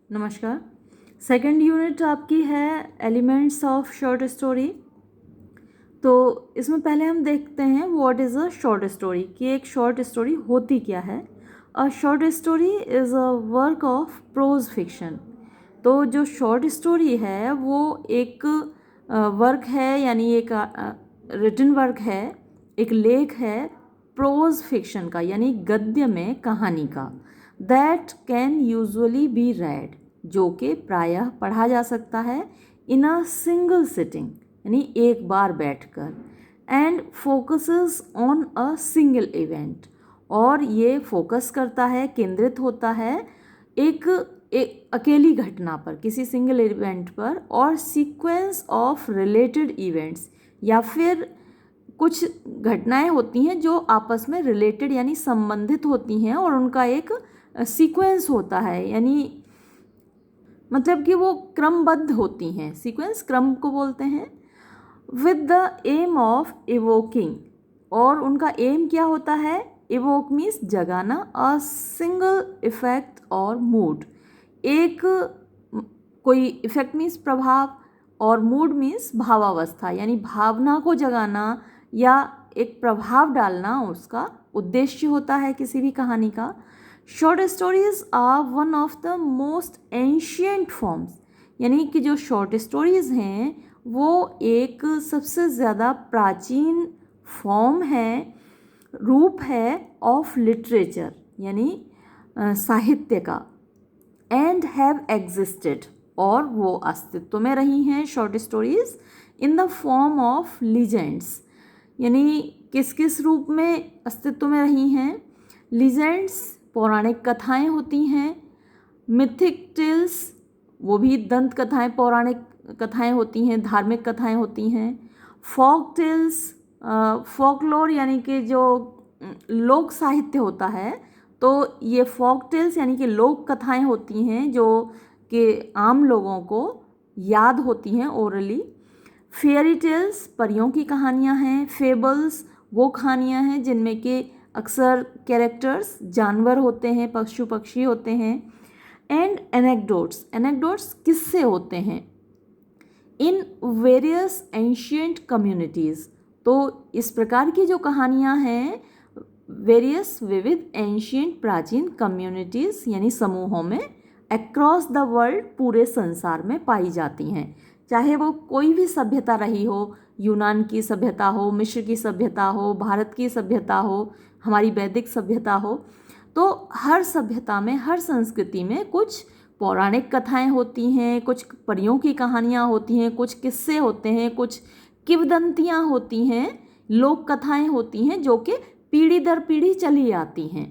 नमस्कार। Second unit आपकी है एलिमेंट्स ऑफ शॉर्ट स्टोरी। तो इसमें पहले हम देखते हैं what is a short story, कि एक शॉर्ट स्टोरी होती क्या है। A short story is a work of pros fiction. तो जो शॉर्ट स्टोरी है वो एक वर्क है, यानी एक रिटन वर्क है, एक लेख है प्रोज फिक्शन का, यानी गद्य में कहानी का। That can usually be read, जो कि प्रायः पढ़ा जा सकता है इन अ सिंगल सिटिंग, यानी एक बार बैठकर। And focuses on a single event, और ये फोकस करता है, केंद्रित होता है एक अकेली घटना पर, किसी सिंगल इवेंट पर, और सीक्वेंस ऑफ रिलेटेड इवेंट्स, या फिर कुछ घटनाएं होती हैं जो आपस में रिलेटेड यानी संबंधित होती हैं और उनका एक सीक्वेंस होता है, यानी मतलब कि वो क्रमबद्ध होती हैं। सीक्वेंस क्रम को बोलते हैं। With the aim of evoking, और उनका एम क्या होता है? इवोक मीन्स जगाना, अ सिंगल इफेक्ट और मूड। एक कोई इफेक्ट मीन्स प्रभाव, और मूड मीन्स भावावस्था, यानी भावना को जगाना या एक प्रभाव डालना उसका उद्देश्य होता है किसी भी कहानी का। Short stories are one of the most ancient forms, यानी कि जो शॉर्ट स्टोरीज हैं वो एक सबसे ज़्यादा प्राचीन फॉर्म है, रूप है ऑफ लिटरेचर, यानी साहित्य का। एंड हैव एग्जिस्टेड, और वो अस्तित्व में रही हैं short stories in the form of legends, यानी किस किस रूप में अस्तित्व में रही हैं? लीजेंड्स पौराणिक कथाएं होती हैं, मिथिक टेल्स वो भी दंत कथाएं, पौराणिक कथाएं होती हैं, धार्मिक कथाएं होती हैं। फोक टेल्स, फोकलोर यानी कि जो लोक साहित्य होता है, तो ये फोक टेल्स यानी कि लोक कथाएं होती हैं जो कि आम लोगों को याद होती हैं ओरली। फेयरी टेल्स परियों की कहानियाँ हैं। फेबल्स वो कहानियाँ हैं जिनमें कि अक्सर कैरेक्टर्स जानवर होते हैं, पशु पक्षी होते हैं। एंड एनेक्डोट्स, एनेक्डोट्स किस्से होते हैं इन वेरियस एंशियंट कम्युनिटीज़। तो इस प्रकार की जो कहानियाँ हैं वेरियस विविध एंशियंट प्राचीन कम्युनिटीज़ यानी समूहों में अक्रॉस द वर्ल्ड पूरे संसार में पाई जाती हैं। चाहे वो कोई भी सभ्यता रही हो, यूनान की सभ्यता हो, मिस्र की सभ्यता हो, भारत की सभ्यता हो, हमारी वैदिक सभ्यता हो, तो हर सभ्यता में, हर संस्कृति में कुछ पौराणिक कथाएं होती हैं, कुछ परियों की कहानियाँ होती हैं, कुछ किस्से होते हैं, कुछ किंवदंतियाँ होती हैं, लोक कथाएं होती हैं जो कि पीढ़ी दर पीढ़ी चली आती हैं।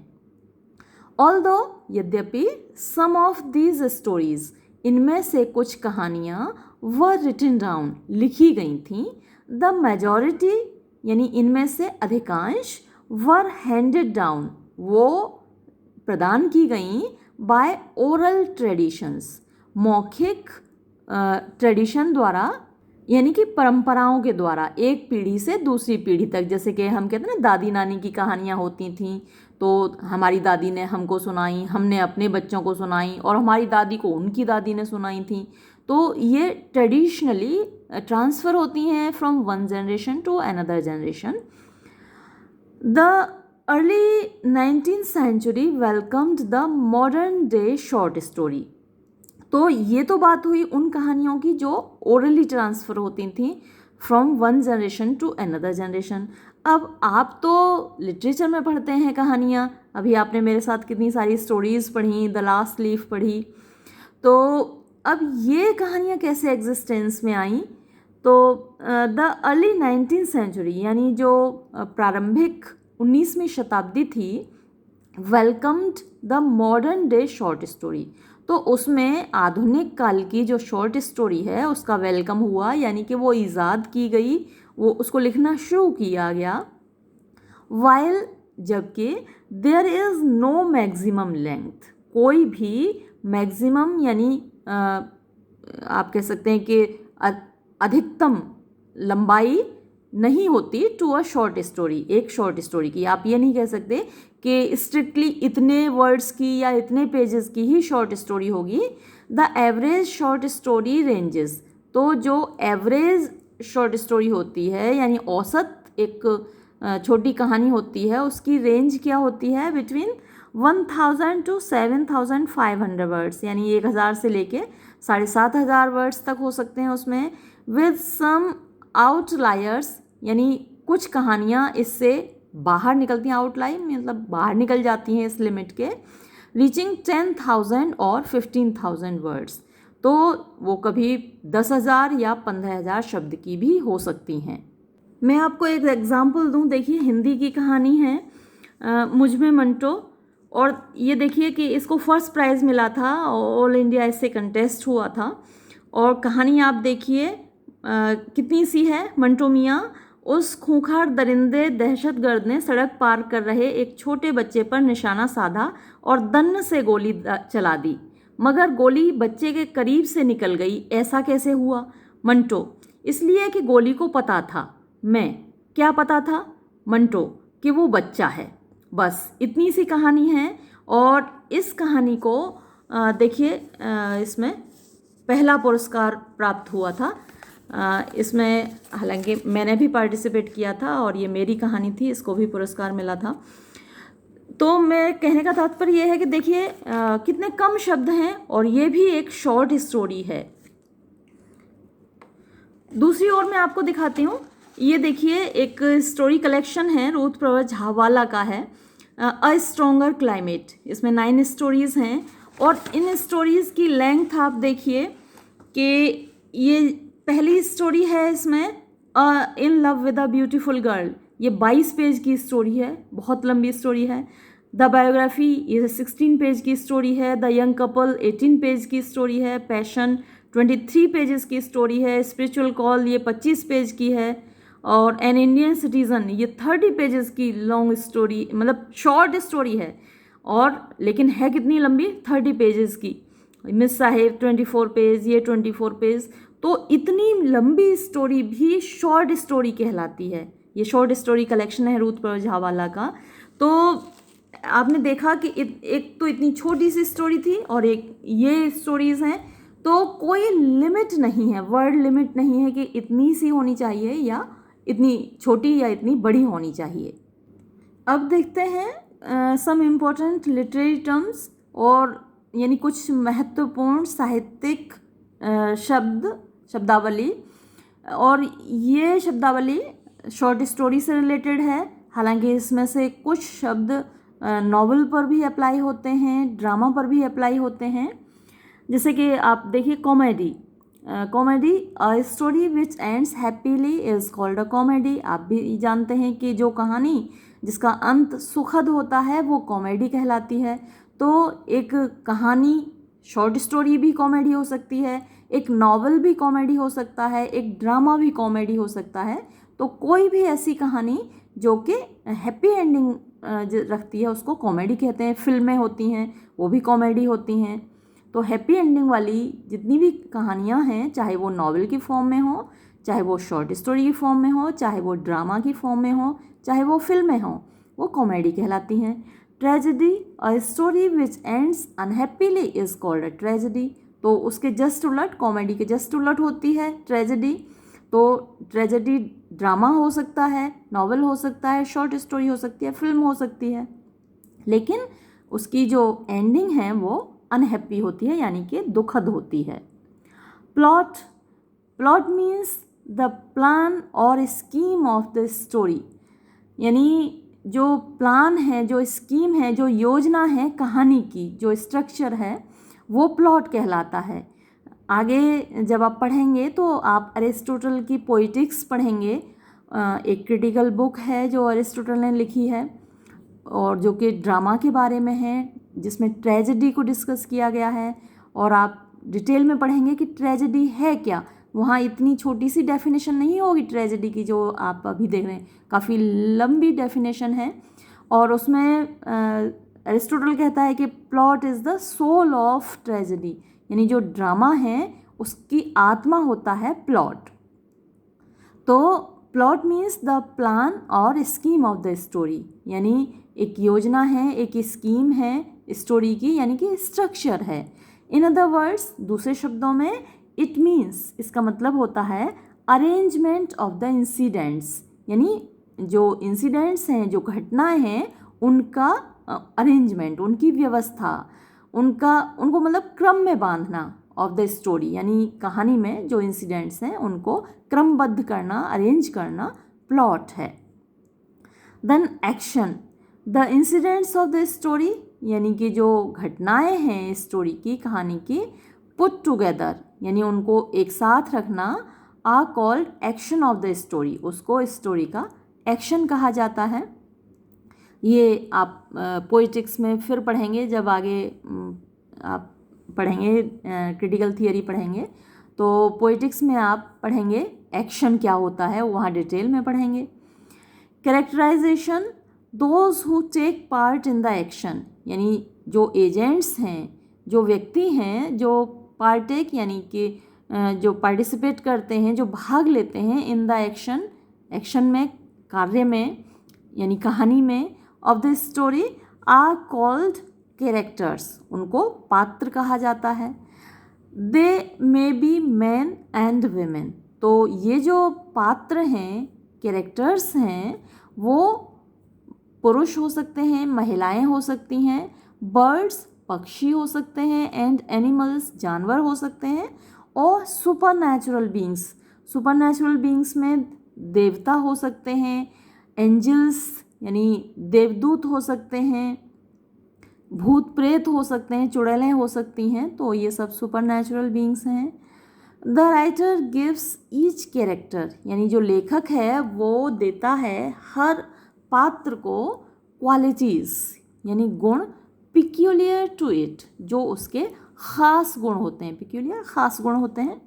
ऑल्दो यद्यपि सम ऑफ दीज स्टोरीज, इनमें से कुछ कहानियाँ वर रिटन डाउन लिखी गई थीं, द मेजॉरिटी यानी इनमें से अधिकांश वर हैंडेड डाउन वो प्रदान की गई बाय ओरल ट्रेडिशंस, मौखिक ट्रेडिशन द्वारा, यानी कि परंपराओं के द्वारा एक पीढ़ी से दूसरी पीढ़ी तक। जैसे कि हम कहते हैं ना, दादी नानी की कहानियाँ होती थीं, तो हमारी दादी ने हमको सुनाई, हमने अपने बच्चों को सुनाई, और हमारी दादी को उनकी दादी ने सुनाई थी। तो ये ट्रेडिशनली ट्रांसफ़र होती हैं from one generation to another generation. The early 19th century welcomed the modern day short story. तो ये तो बात हुई उन कहानियों की जो ओरली ट्रांसफ़र होती थी from one generation to another generation. अब आप तो लिटरेचर में पढ़ते हैं कहानियाँ, अभी आपने मेरे साथ कितनी सारी स्टोरीज़ पढ़ी, द लास्ट लीफ पढ़ी, तो अब ये कहानियाँ कैसे एग्जिस्टेंस में आई? तो द अर्ली 19th सेंचुरी यानी जो प्रारंभिक 19वीं शताब्दी थी, welcomed the modern day short story. तो उसमें आधुनिक काल की जो शॉर्ट स्टोरी है उसका वेलकम हुआ, यानी कि वो ईजाद की गई, वो उसको लिखना शुरू किया गया। वाइल, जबकि there is no maximum length, कोई भी मैक्सिमम यानी आप कह सकते हैं कि अधिकतम लंबाई नहीं होती टू अ शॉर्ट स्टोरी, एक शॉर्ट स्टोरी की। आप ये नहीं कह सकते कि स्ट्रिक्टली इतने वर्ड्स की या इतने पेजेस की ही शॉर्ट स्टोरी होगी। The average short story ranges, तो जो एवरेज शॉर्ट स्टोरी होती है यानी औसत एक छोटी कहानी होती है, उसकी रेंज क्या होती है, बिटवीन 1000 to 7500 वर्ड्स, यानी 1000 से लेके 7500 वर्ड्स तक हो सकते हैं उसमें। विद सम आउटलायर्स, यानी कुछ कहानियाँ इससे बाहर निकलती हैं, आउटलाइन मतलब बाहर निकल जाती हैं इस लिमिट के, रीचिंग 10,000 और 15,000 वर्ड्स, तो वो कभी 10,000 या 15,000 शब्द की भी हो सकती हैं। मैं आपको एक एग्जांपल दूं, देखिए हिंदी की कहानी है मुझ में मंटो, और ये देखिए कि इसको फर्स्ट प्राइज़ मिला था, ऑल इंडिया इससे कंटेस्ट हुआ था। और कहानी आप देखिए कितनी सी है। मंटो मियाँ, उस खूंखार दरिंदे दहशतगर्द ने सड़क पार कर रहे एक छोटे बच्चे पर निशाना साधा और दन्न से गोली चला दी, मगर गोली बच्चे के करीब से निकल गई। ऐसा कैसे हुआ? मंटो, इसलिए कि गोली को पता था। मैं, क्या पता था? मंटो, कि वो बच्चा है। बस इतनी सी कहानी है। और इस कहानी को देखिए इसमें पहला पुरस्कार प्राप्त हुआ था। इसमें हालांकि मैंने भी पार्टिसिपेट किया था और ये मेरी कहानी थी, इसको भी पुरस्कार मिला था। तो मैं कहने का तात्पर्य ये है कि देखिए कितने कम शब्द हैं और ये भी एक शॉर्ट स्टोरी है। दूसरी ओर मैं आपको दिखाती हूँ, ये देखिए एक स्टोरी कलेक्शन है, रूथ प्रवर झावाला का है, अ स्ट्रॉन्गर क्लाइमेट। इसमें 9 स्टोरीज़ हैं और इन स्टोरीज़ की लेंथ आप देखिए कि ये पहली स्टोरी है इसमें in love with a beautiful girl, ये 22 पेज की स्टोरी है, बहुत लंबी स्टोरी है। द बायोग्राफी, ये 16 पेज की स्टोरी है। द यंग कपल 18 पेज की स्टोरी है। पैशन 23 पेजेस की स्टोरी है। स्पिरिचुअल कॉल ये 25 पेज की है। और एन इंडियन सिटीज़न ये 30 पेजेस की लॉन्ग स्टोरी, मतलब शॉर्ट स्टोरी है और लेकिन है कितनी लंबी, 30 पेजेस की। मिस साहेब 24 पेज, ये 24 पेज। तो इतनी लंबी स्टोरी भी शॉर्ट स्टोरी कहलाती है। ये शॉर्ट स्टोरी कलेक्शन है रूथ प्रवर झावाला का। तो आपने देखा कि एक तो इतनी छोटी सी स्टोरी थी और एक ये स्टोरीज़ हैं, तो कोई लिमिट नहीं है, वर्ड लिमिट नहीं है कि इतनी सी होनी चाहिए या इतनी छोटी या इतनी बड़ी होनी चाहिए। अब देखते हैं सम इम्पोर्टेंट लिटरेरी टर्म्स, और यानी कुछ महत्वपूर्ण साहित्यिक शब्दावली। और ये शब्दावली शॉर्ट स्टोरी से रिलेटेड है, हालांकि इसमें से कुछ शब्द नॉवल पर भी अप्लाई होते हैं, ड्रामा पर भी अप्लाई होते हैं। जैसे कि आप देखिए comedy, comedy a story which ends happily is called a comedy. आप भी जानते हैं कि जो कहानी जिसका अंत सुखद होता है वो कॉमेडी कहलाती है। तो एक कहानी शॉर्ट स्टोरी भी कॉमेडी हो सकती है, एक नॉवल भी कॉमेडी हो सकता है, एक ड्रामा भी कॉमेडी हो सकता है। तो कोई भी ऐसी कहानी जो कि हैप्पी एंडिंग रखती है उसको कॉमेडी कहते हैं। फिल्में होती हैं वो भी कॉमेडी होती हैं। तो हैप्पी एंडिंग वाली जितनी भी कहानियाँ हैं, चाहे वो नॉवेल की फॉर्म में हो, चाहे वो शॉर्ट स्टोरी की फॉर्म में हो, चाहे वो ड्रामा की फॉर्म में हो, चाहे वो फिल्में हों, वो कॉमेडी कहलाती हैं। Tragedy a story which ends unhappily is called a tragedy. तो उसके जस्ट उलट, कॉमेडी के जस्ट उलट होती है ट्रेजेडी। तो ट्रेजेडी ड्रामा हो सकता है, नॉवेल हो सकता है, शॉर्ट स्टोरी हो सकती है, फिल्म हो सकती है, लेकिन उसकी जो एंडिंग है वो अनहैप्पी होती है, यानी कि दुखद होती है। Plot, plot means the plan और स्कीम ऑफ द स्टोरी, यानी जो प्लान है, जो स्कीम है, जो योजना है कहानी की, जो स्ट्रक्चर है वो प्लॉट कहलाता है। आगे जब आप पढ़ेंगे तो आप अरिस्टोटल की पोइटिक्स पढ़ेंगे। एक क्रिटिकल बुक है जो अरिस्टोटल ने लिखी है और जो कि ड्रामा के बारे में है, जिसमें ट्रेजेडी को डिस्कस किया गया है। और आप डिटेल में पढ़ेंगे कि ट्रेजेडी है क्या। वहाँ इतनी छोटी सी डेफिनेशन नहीं होगी ट्रेजेडी की जो आप अभी देख रहे हैं, काफ़ी लंबी डेफिनेशन है। और उसमें अरिस्टोटल कहता है कि plot is the soul of tragedy, यानी जो ड्रामा है उसकी आत्मा होता है प्लॉट। तो प्लॉट मीन्स द प्लान और स्कीम ऑफ द स्टोरी, यानी एक योजना है, एक स्कीम है स्टोरी की, यानी कि स्ट्रक्चर है। इन अदर वर्ड्स, दूसरे शब्दों में, इट मीन्स, इसका मतलब होता है अरेंजमेंट ऑफ द इंसिडेंट्स, यानी जो इंसिडेंट्स हैं, जो घटनाएं हैं, उनका अरेंजमेंट, उनकी व्यवस्था, उनको मतलब क्रम में बांधना ऑफ द स्टोरी, यानी कहानी में जो इंसिडेंट्स हैं उनको क्रमबद्ध करना, अरेंज करना प्लॉट है। Then action, the incidents of the story, यानी कि जो घटनाएं हैं स्टोरी की, कहानी की, पुट टुगेदर, यानी उनको एक साथ रखना, are called action of the story, उसको स्टोरी का एक्शन कहा जाता है। ये आप पोइटिक्स में फिर पढ़ेंगे, जब आगे आप पढ़ेंगे क्रिटिकल थियरी पढ़ेंगे तो पोइटिक्स में आप पढ़ेंगे एक्शन क्या होता है, वहाँ डिटेल में पढ़ेंगे। Characterisation, those who take part in the action, यानी जो एजेंट्स हैं, जो व्यक्ति हैं जो पार्टेक, यानी कि जो पार्टिसिपेट करते हैं, जो भाग लेते हैं इन द एक्शन, एक्शन में, कार्य में, यानी कहानी में, of the story, are called characters, उनको पात्र कहा जाता है। They may be man and women, तो ये जो पात्र हैं, कैरेक्टर्स हैं, वो पुरुष हो सकते हैं, महिलाएं हो सकती हैं, बर्ड्स, पक्षी हो सकते हैं, एंड एनिमल्स, जानवर हो सकते हैं, और super natural beings, super natural beings में देवता हो सकते हैं, एंजल्स यानी देवदूत हो सकते हैं, भूत प्रेत हो सकते हैं, चुड़ैलें हो सकती हैं, तो ये सब सुपर नेचुरल बींग्स हैं। The writer gives each character, यानी जो लेखक है वो देता है हर पात्र को क्वालिटीज़, यानी गुण, पिक्यूलियर टू इट, जो उसके ख़ास गुण होते हैं, पिक्यूलियर ख़ास गुण होते हैं।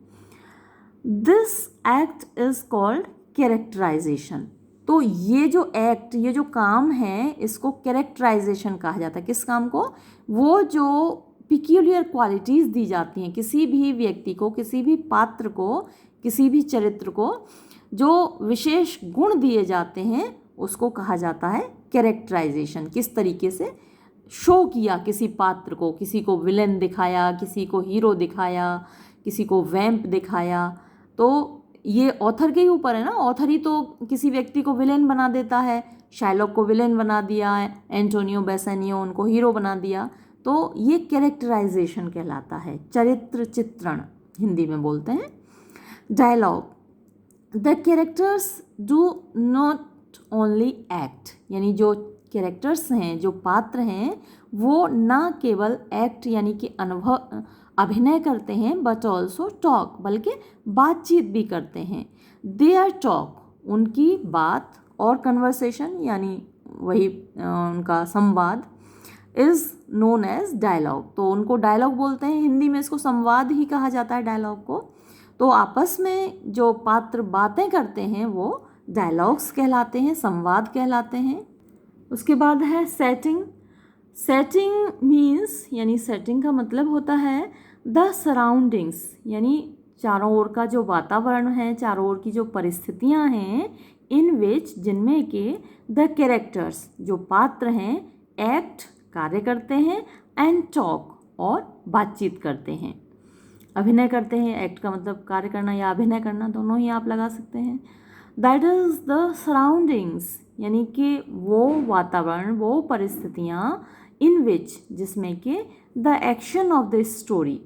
This act is called characterisation, तो ये जो एक्ट, ये जो काम है, इसको कैरेक्टराइजेशन कहा जाता है। किस काम को? वो जो पिक्यूलियर क्वालिटीज़ दी जाती हैं किसी भी व्यक्ति को, किसी भी पात्र को, किसी भी चरित्र को, जो विशेष गुण दिए जाते हैं, उसको कहा जाता है कैरेक्टराइजेशन। किस तरीके से शो किया किसी पात्र को, किसी को विलेन दिखाया, किसी को हीरो दिखाया, किसी को वैम्प दिखाया, तो ये ऑथर के ही ऊपर है ना। ऑथर ही तो किसी व्यक्ति को विलेन बना देता है, शाइलॉक को विलेन बना दिया, एंटोनियो बेसेनियो उनको हीरो बना दिया, तो ये कैरेक्टराइजेशन कहलाता है, चरित्र चित्रण हिंदी में बोलते हैं। Dialogue, the characters do not only act, यानी जो कैरेक्टर्स हैं, जो पात्र हैं, वो ना केवल एक्ट यानी कि अभिनय करते हैं, बट ऑल्सो टॉक, बल्कि बातचीत भी करते हैं। देयर टॉक, उनकी बात, और कन्वर्सेशन यानी वही उनका संवाद, इज़ नोन एज डायलॉग, तो उनको डायलॉग बोलते हैं। हिंदी में इसको संवाद ही कहा जाता है, डायलॉग को। तो आपस में जो पात्र बातें करते हैं वो डायलॉग्स कहलाते हैं, संवाद कहलाते हैं। उसके बाद है सेटिंग। सेटिंग मीन्स, यानी सेटिंग का मतलब होता है द सराउंडिंग्स, यानी चारों ओर का जो वातावरण है, चारों ओर की जो परिस्थितियां हैं, इन विच, जिनमें के द कैरेक्टर्स, जो पात्र हैं, एक्ट, कार्य करते हैं, एंड टॉक, और बातचीत करते हैं, अभिनय करते हैं। एक्ट का मतलब कार्य करना या अभिनय करना, दोनों ही आप लगा सकते हैं। दैट इज़ द सराउंडिंग्स, यानी कि वो वातावरण, वो परिस्थितियाँ, इन विच, जिसमें कि the action of the story,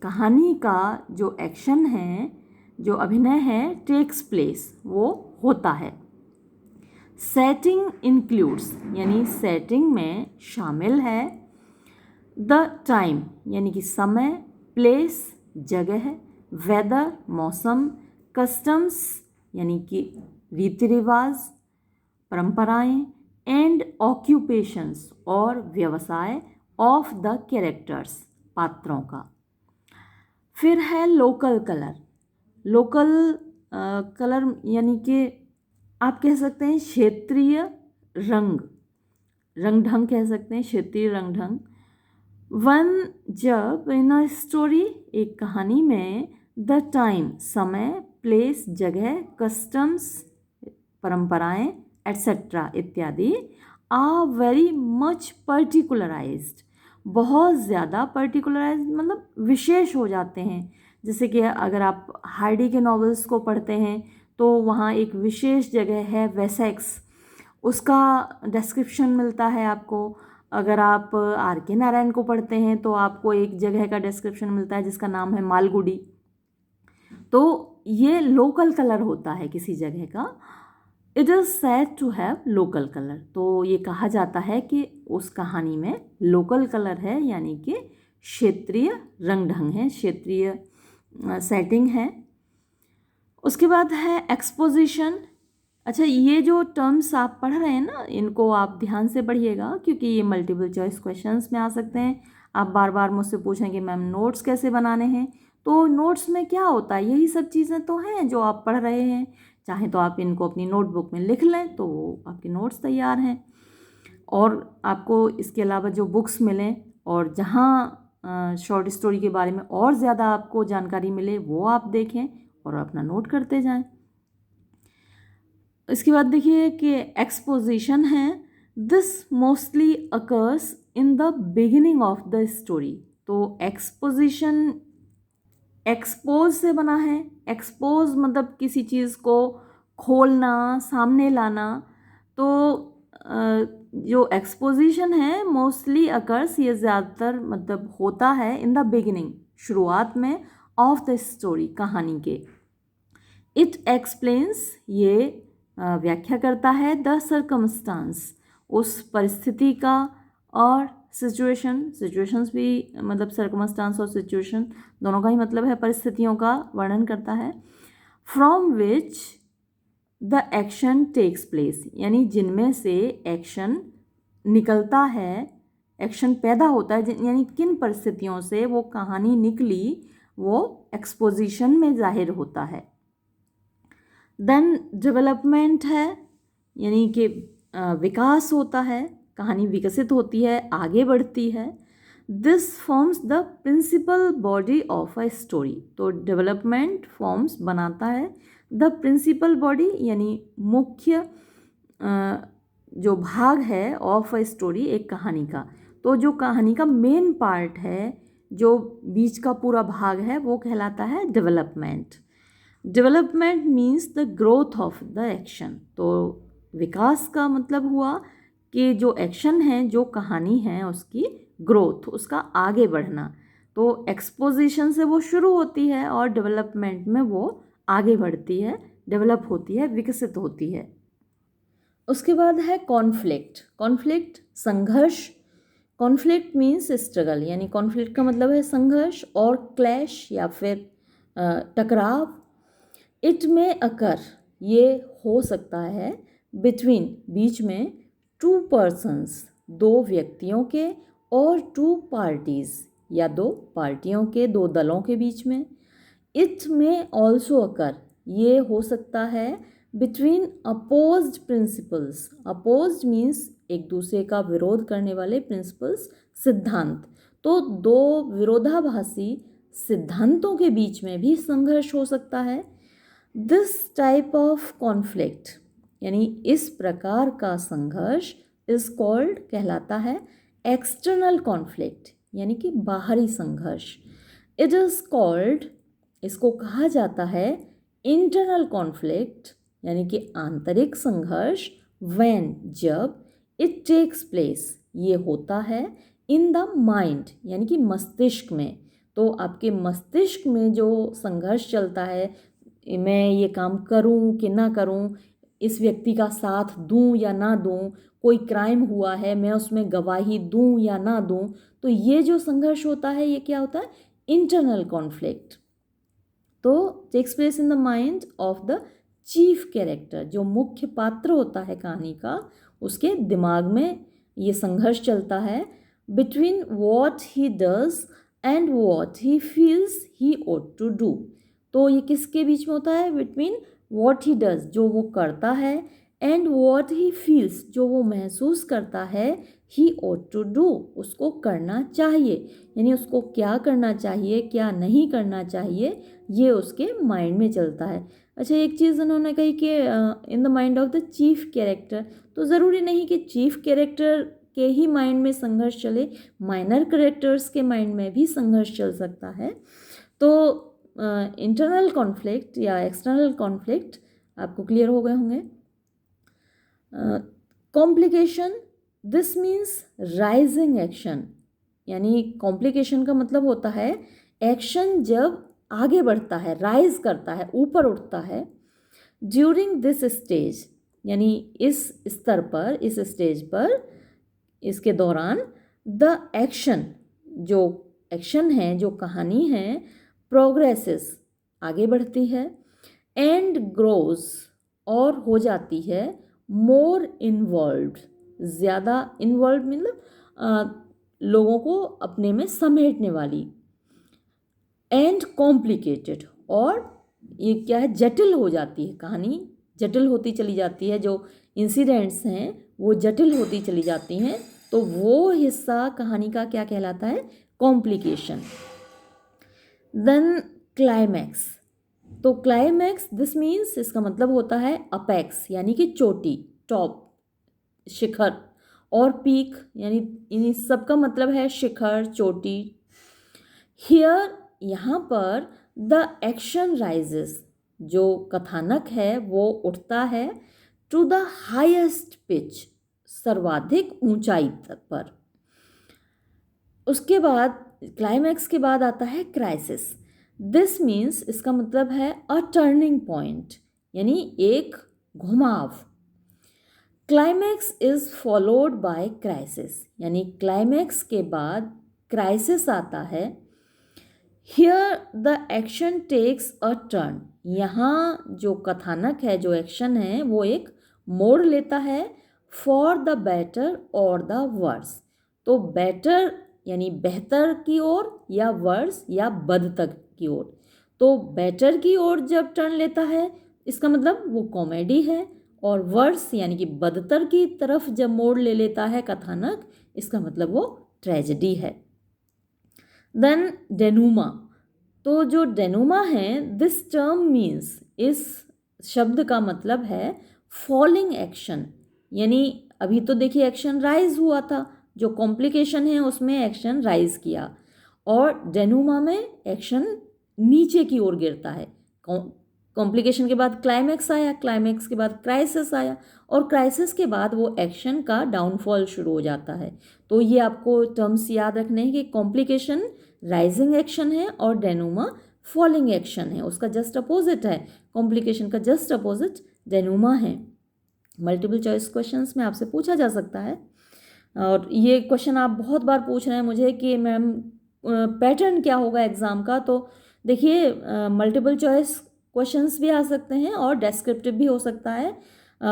कहानी का जो एक्शन है, जो अभिनय है, टेक्स प्लेस, वो होता है। सेटिंग इंक्लूड्स, यानी सेटिंग में शामिल है द टाइम, यानी कि समय, प्लेस, जगह, वेदर, मौसम, कस्टम्स, यानी कि रीति रिवाज, परंपराएं, एंड ऑक्यूपेशंस, और व्यवसाय, ऑफ द कैरेक्टर्स, पात्रों का। फिर है लोकल कलर। लोकल कलर यानी कि आप कह सकते हैं क्षेत्रीय रंग, रंग ढंग कह सकते हैं, क्षेत्रीय रंग ढंग। वन, जब, इन अ स्टोरी, एक कहानी में, द टाइम, समय, प्लेस, जगह, कस्टम्स, परंपराएं, एट्सेट्रा इत्यादि, आर वेरी मच पर्टिकुलराइज्ड, बहुत ज़्यादा पर्टिकुलराइज्ड मतलब विशेष हो जाते हैं। जैसे कि अगर आप हार्डी के नॉवेल्स को पढ़ते हैं तो वहाँ एक विशेष जगह है वेसेक्स, उसका डिस्क्रिप्शन मिलता है आपको। अगर आप आर के नारायण को पढ़ते हैं तो आपको एक जगह का डिस्क्रिप्शन मिलता है जिसका नाम है मालगुडी। तो ये लोकल कलर होता है किसी जगह का। It is said to have local colour, तो ये कहा जाता है कि उस कहानी में लोकल कलर है, यानी कि क्षेत्रीय रंग ढंग है, क्षेत्रीय सेटिंग है। उसके बाद है एक्सपोजिशन। अच्छा, ये जो टर्म्स आप पढ़ रहे हैं ना, इनको आप ध्यान से पढ़िएगा क्योंकि ये मल्टीपल चॉइस क्वेश्चंस में आ सकते हैं। आप बार बार मुझसे पूछेंगे मैम नोट्स कैसे बनाने हैं, तो नोट्स में क्या होता है, यही सब चीज़ें तो हैं जो आप पढ़ रहे हैं। चाहे तो आप इनको अपनी नोटबुक में लिख लें तो आपके नोट्स तैयार हैं। और आपको इसके अलावा जो बुक्स मिलें और जहाँ शॉर्ट स्टोरी के बारे में और ज़्यादा आपको जानकारी मिले वो आप देखें और अपना नोट करते जाएं। इसके बाद देखिए कि एक्सपोजिशन है, this mostly occurs in the beginning of the story. तो एक्सपोजिशन एक्सपोज से बना है। एक्सपोज मतलब किसी चीज़ को खोलना, सामने लाना। तो जो एक्सपोजिशन है मोस्टली अकर्स, ये ज़्यादातर मतलब होता है इन द बिगिनिंग, शुरुआत में, ऑफ द स्टोरी, कहानी के। इट एक्सप्लेन्स, ये व्याख्या करता है, द सर्कमस्टांस, उस परिस्थिति का, और सिचुएशंस भी मतलब सर्कमस्टांस और सिचुएशन दोनों का ही मतलब है, परिस्थितियों का वर्णन करता है। From which the action takes place, यानी जिनमें से एक्शन निकलता है, एक्शन पैदा होता है, यानी किन परिस्थितियों से वो कहानी निकली, वो एक्सपोजिशन में जाहिर होता है। देन डेवलपमेंट है, यानी कि विकास होता है, कहानी विकसित होती है, आगे बढ़ती है। This forms the principal body of a story, तो डेवलपमेंट फॉर्म्स बनाता है द प्रिंसिपल बॉडी, यानी मुख्य जो भाग है ऑफ अ स्टोरी, एक कहानी का। तो जो कहानी का मेन पार्ट है, जो बीच का पूरा भाग है, वो कहलाता है development. Development means the growth of the action, तो विकास का मतलब हुआ कि जो एक्शन है, जो कहानी है, उसकी ग्रोथ, उसका आगे बढ़ना। तो एक्सपोजिशन से वो शुरू होती है और डेवलपमेंट में वो आगे बढ़ती है, डेवलप होती है, विकसित होती है। उसके बाद है कॉन्फ्लिक्ट। कॉन्फ्लिक्ट संघर्ष। कॉन्फ्लिक्ट मीन्स स्ट्रगल, यानी कॉन्फ्लिक्ट का मतलब है संघर्ष और क्लैश या फिर टकराव। इट में अकर, ये हो सकता है, बिटवीन, बीच में, टू पर्सन्स, दो व्यक्तियों के, और टू पार्टीज, या दो पार्टियों के, दो दलों के बीच में। इट में ऑल्सो अकर, ये हो सकता है between opposed principles. Opposed means एक दूसरे का विरोध करने वाले, प्रिंसिपल्स सिद्धांत। तो दो विरोधाभासी सिद्धांतों के बीच में भी संघर्ष हो सकता है। दिस टाइप ऑफ कॉन्फ्लिक्ट, यानी इस प्रकार का संघर्ष, इज कॉल्ड, कहलाता है, एक्सटर्नल कॉन्फ्लिक्ट, यानी कि बाहरी संघर्ष। इट इज कॉल्ड, इसको कहा जाता है, इंटरनल कॉन्फ्लिक्ट, यानी कि आंतरिक संघर्ष, व्हेन, जब, इट टेक्स प्लेस, ये होता है, इन द माइंड, यानी कि मस्तिष्क में। तो आपके मस्तिष्क में जो संघर्ष चलता है, मैं ये काम करूं कि ना करूं, इस व्यक्ति का साथ दूं या ना दूं, कोई क्राइम हुआ है, मैं उसमें गवाही दूं या ना दूं, तो ये जो संघर्ष होता है, ये क्या होता है, इंटरनल कॉन्फ्लिक्ट। तो takes place in the mind of the chief character, जो मुख्य पात्र होता है कहानी का, उसके दिमाग में ये संघर्ष चलता है, between what he does and what he feels he ought to do. तो ये किसके बीच में होता है, बिटवीन वॉट ही डज, जो वो करता है, एंड वॉट ही फील्स, जो वो महसूस करता है, ही ought टू डू, उसको करना चाहिए, यानी उसको क्या करना चाहिए, क्या नहीं करना चाहिए, ये उसके माइंड में चलता है। अच्छा, एक चीज़ उन्होंने कही कि इन the mind of the chief character, तो ज़रूरी नहीं कि चीफ कैरेक्टर के ही माइंड में संघर्ष चले, माइनर कैरेक्टर्स के माइंड में भी संघर्ष चल सकता है। तो इंटरनल कॉन्फ्लिक्ट या एक्सटर्नल कॉन्फ्लिक्ट आपको क्लियर हो गए होंगे। Complication, this means rising action, यानी कॉम्प्लिकेशन का मतलब होता है एक्शन जब आगे बढ़ता है, राइज करता है, ऊपर उठता है। ड्यूरिंग दिस स्टेज, यानी इस स्तर पर, इस स्टेज पर, इसके दौरान द एक्शन, जो एक्शन है, जो कहानी है, प्रोग्रेसेस, आगे बढ़ती है, एंड ग्रोज, और हो जाती है मोर इन्वॉल्व्ड, ज़्यादा इन्वॉल्व मतलब लोगों को अपने में समेटने वाली, एंड कॉम्प्लिकेटेड, और ये क्या है, जटिल हो जाती है, कहानी जटिल होती चली जाती है, जो इंसिडेंट्स हैं वो जटिल होती चली जाती हैं, तो वो हिस्सा कहानी का क्या कहलाता है, कॉम्प्लिकेशन। देन क्लाइमैक्स, तो क्लाइमैक्स दिस मीन्स, इसका मतलब होता है अपेक्स, यानी कि चोटी, टॉप, शिखर, और पीक, यानी इन सब का मतलब है शिखर, चोटी। हियर, यहाँ पर द एक्शन राइजेस, जो कथानक है वो उठता है टू द हाईएस्ट पिच, सर्वाधिक ऊंचाई पर। उसके बाद क्लाइमैक्स के बाद आता है क्राइसिस, दिस मीन्स, इसका मतलब है अ टर्निंग पॉइंट, यानी एक घुमाव। Climax is followed by crisis, यानी क्लाइमैक्स के बाद क्राइसिस आता है। Here the action takes a turn, यहाँ जो कथानक है, जो एक्शन है, वो एक मोड़ लेता है, फॉर द बेटर और द वर्स, तो बेटर यानी बेहतर की ओर, या वर्स या बदतर की ओर। तो बेटर की ओर जब टर्न लेता है, इसका मतलब वो कॉमेडी है, और वर्स यानी कि बदतर की तरफ जब मोड़ ले लेता है कथानक, इसका मतलब वो ट्रेजेडी है। देन डेनूमा, तो जो डेनूमा है, दिस टर्म मीन्स, इस शब्द का मतलब है फॉलिंग एक्शन, यानी अभी तो देखिए एक्शन राइज हुआ था, जो कॉम्प्लिकेशन है उसमें एक्शन राइज किया, और डेनूमा में एक्शन नीचे की ओर गिरता है। कॉम्प्लिकेशन के बाद क्लाइमैक्स आया, क्लाइमैक्स के बाद क्राइसिस आया, और क्राइसिस के बाद वो एक्शन का डाउनफॉल शुरू हो जाता है। तो ये आपको टर्म्स याद रखने हैं कि कॉम्प्लिकेशन राइजिंग एक्शन है और डेनूमा फॉलिंग एक्शन है, उसका जस्ट अपोजिट है, कॉम्प्लिकेशन का जस्ट अपोजिट डेनूमा है। मल्टीपल चॉइस क्वेश्चंस में आपसे पूछा जा सकता है, और ये क्वेश्चन आप बहुत बार पूछ रहे हैं मुझे कि मैम पैटर्न क्या होगा एग्ज़ाम का। तो देखिए, मल्टीपल चॉइस क्वेश्चंस भी आ सकते हैं और डेस्क्रिप्टिव भी हो सकता है।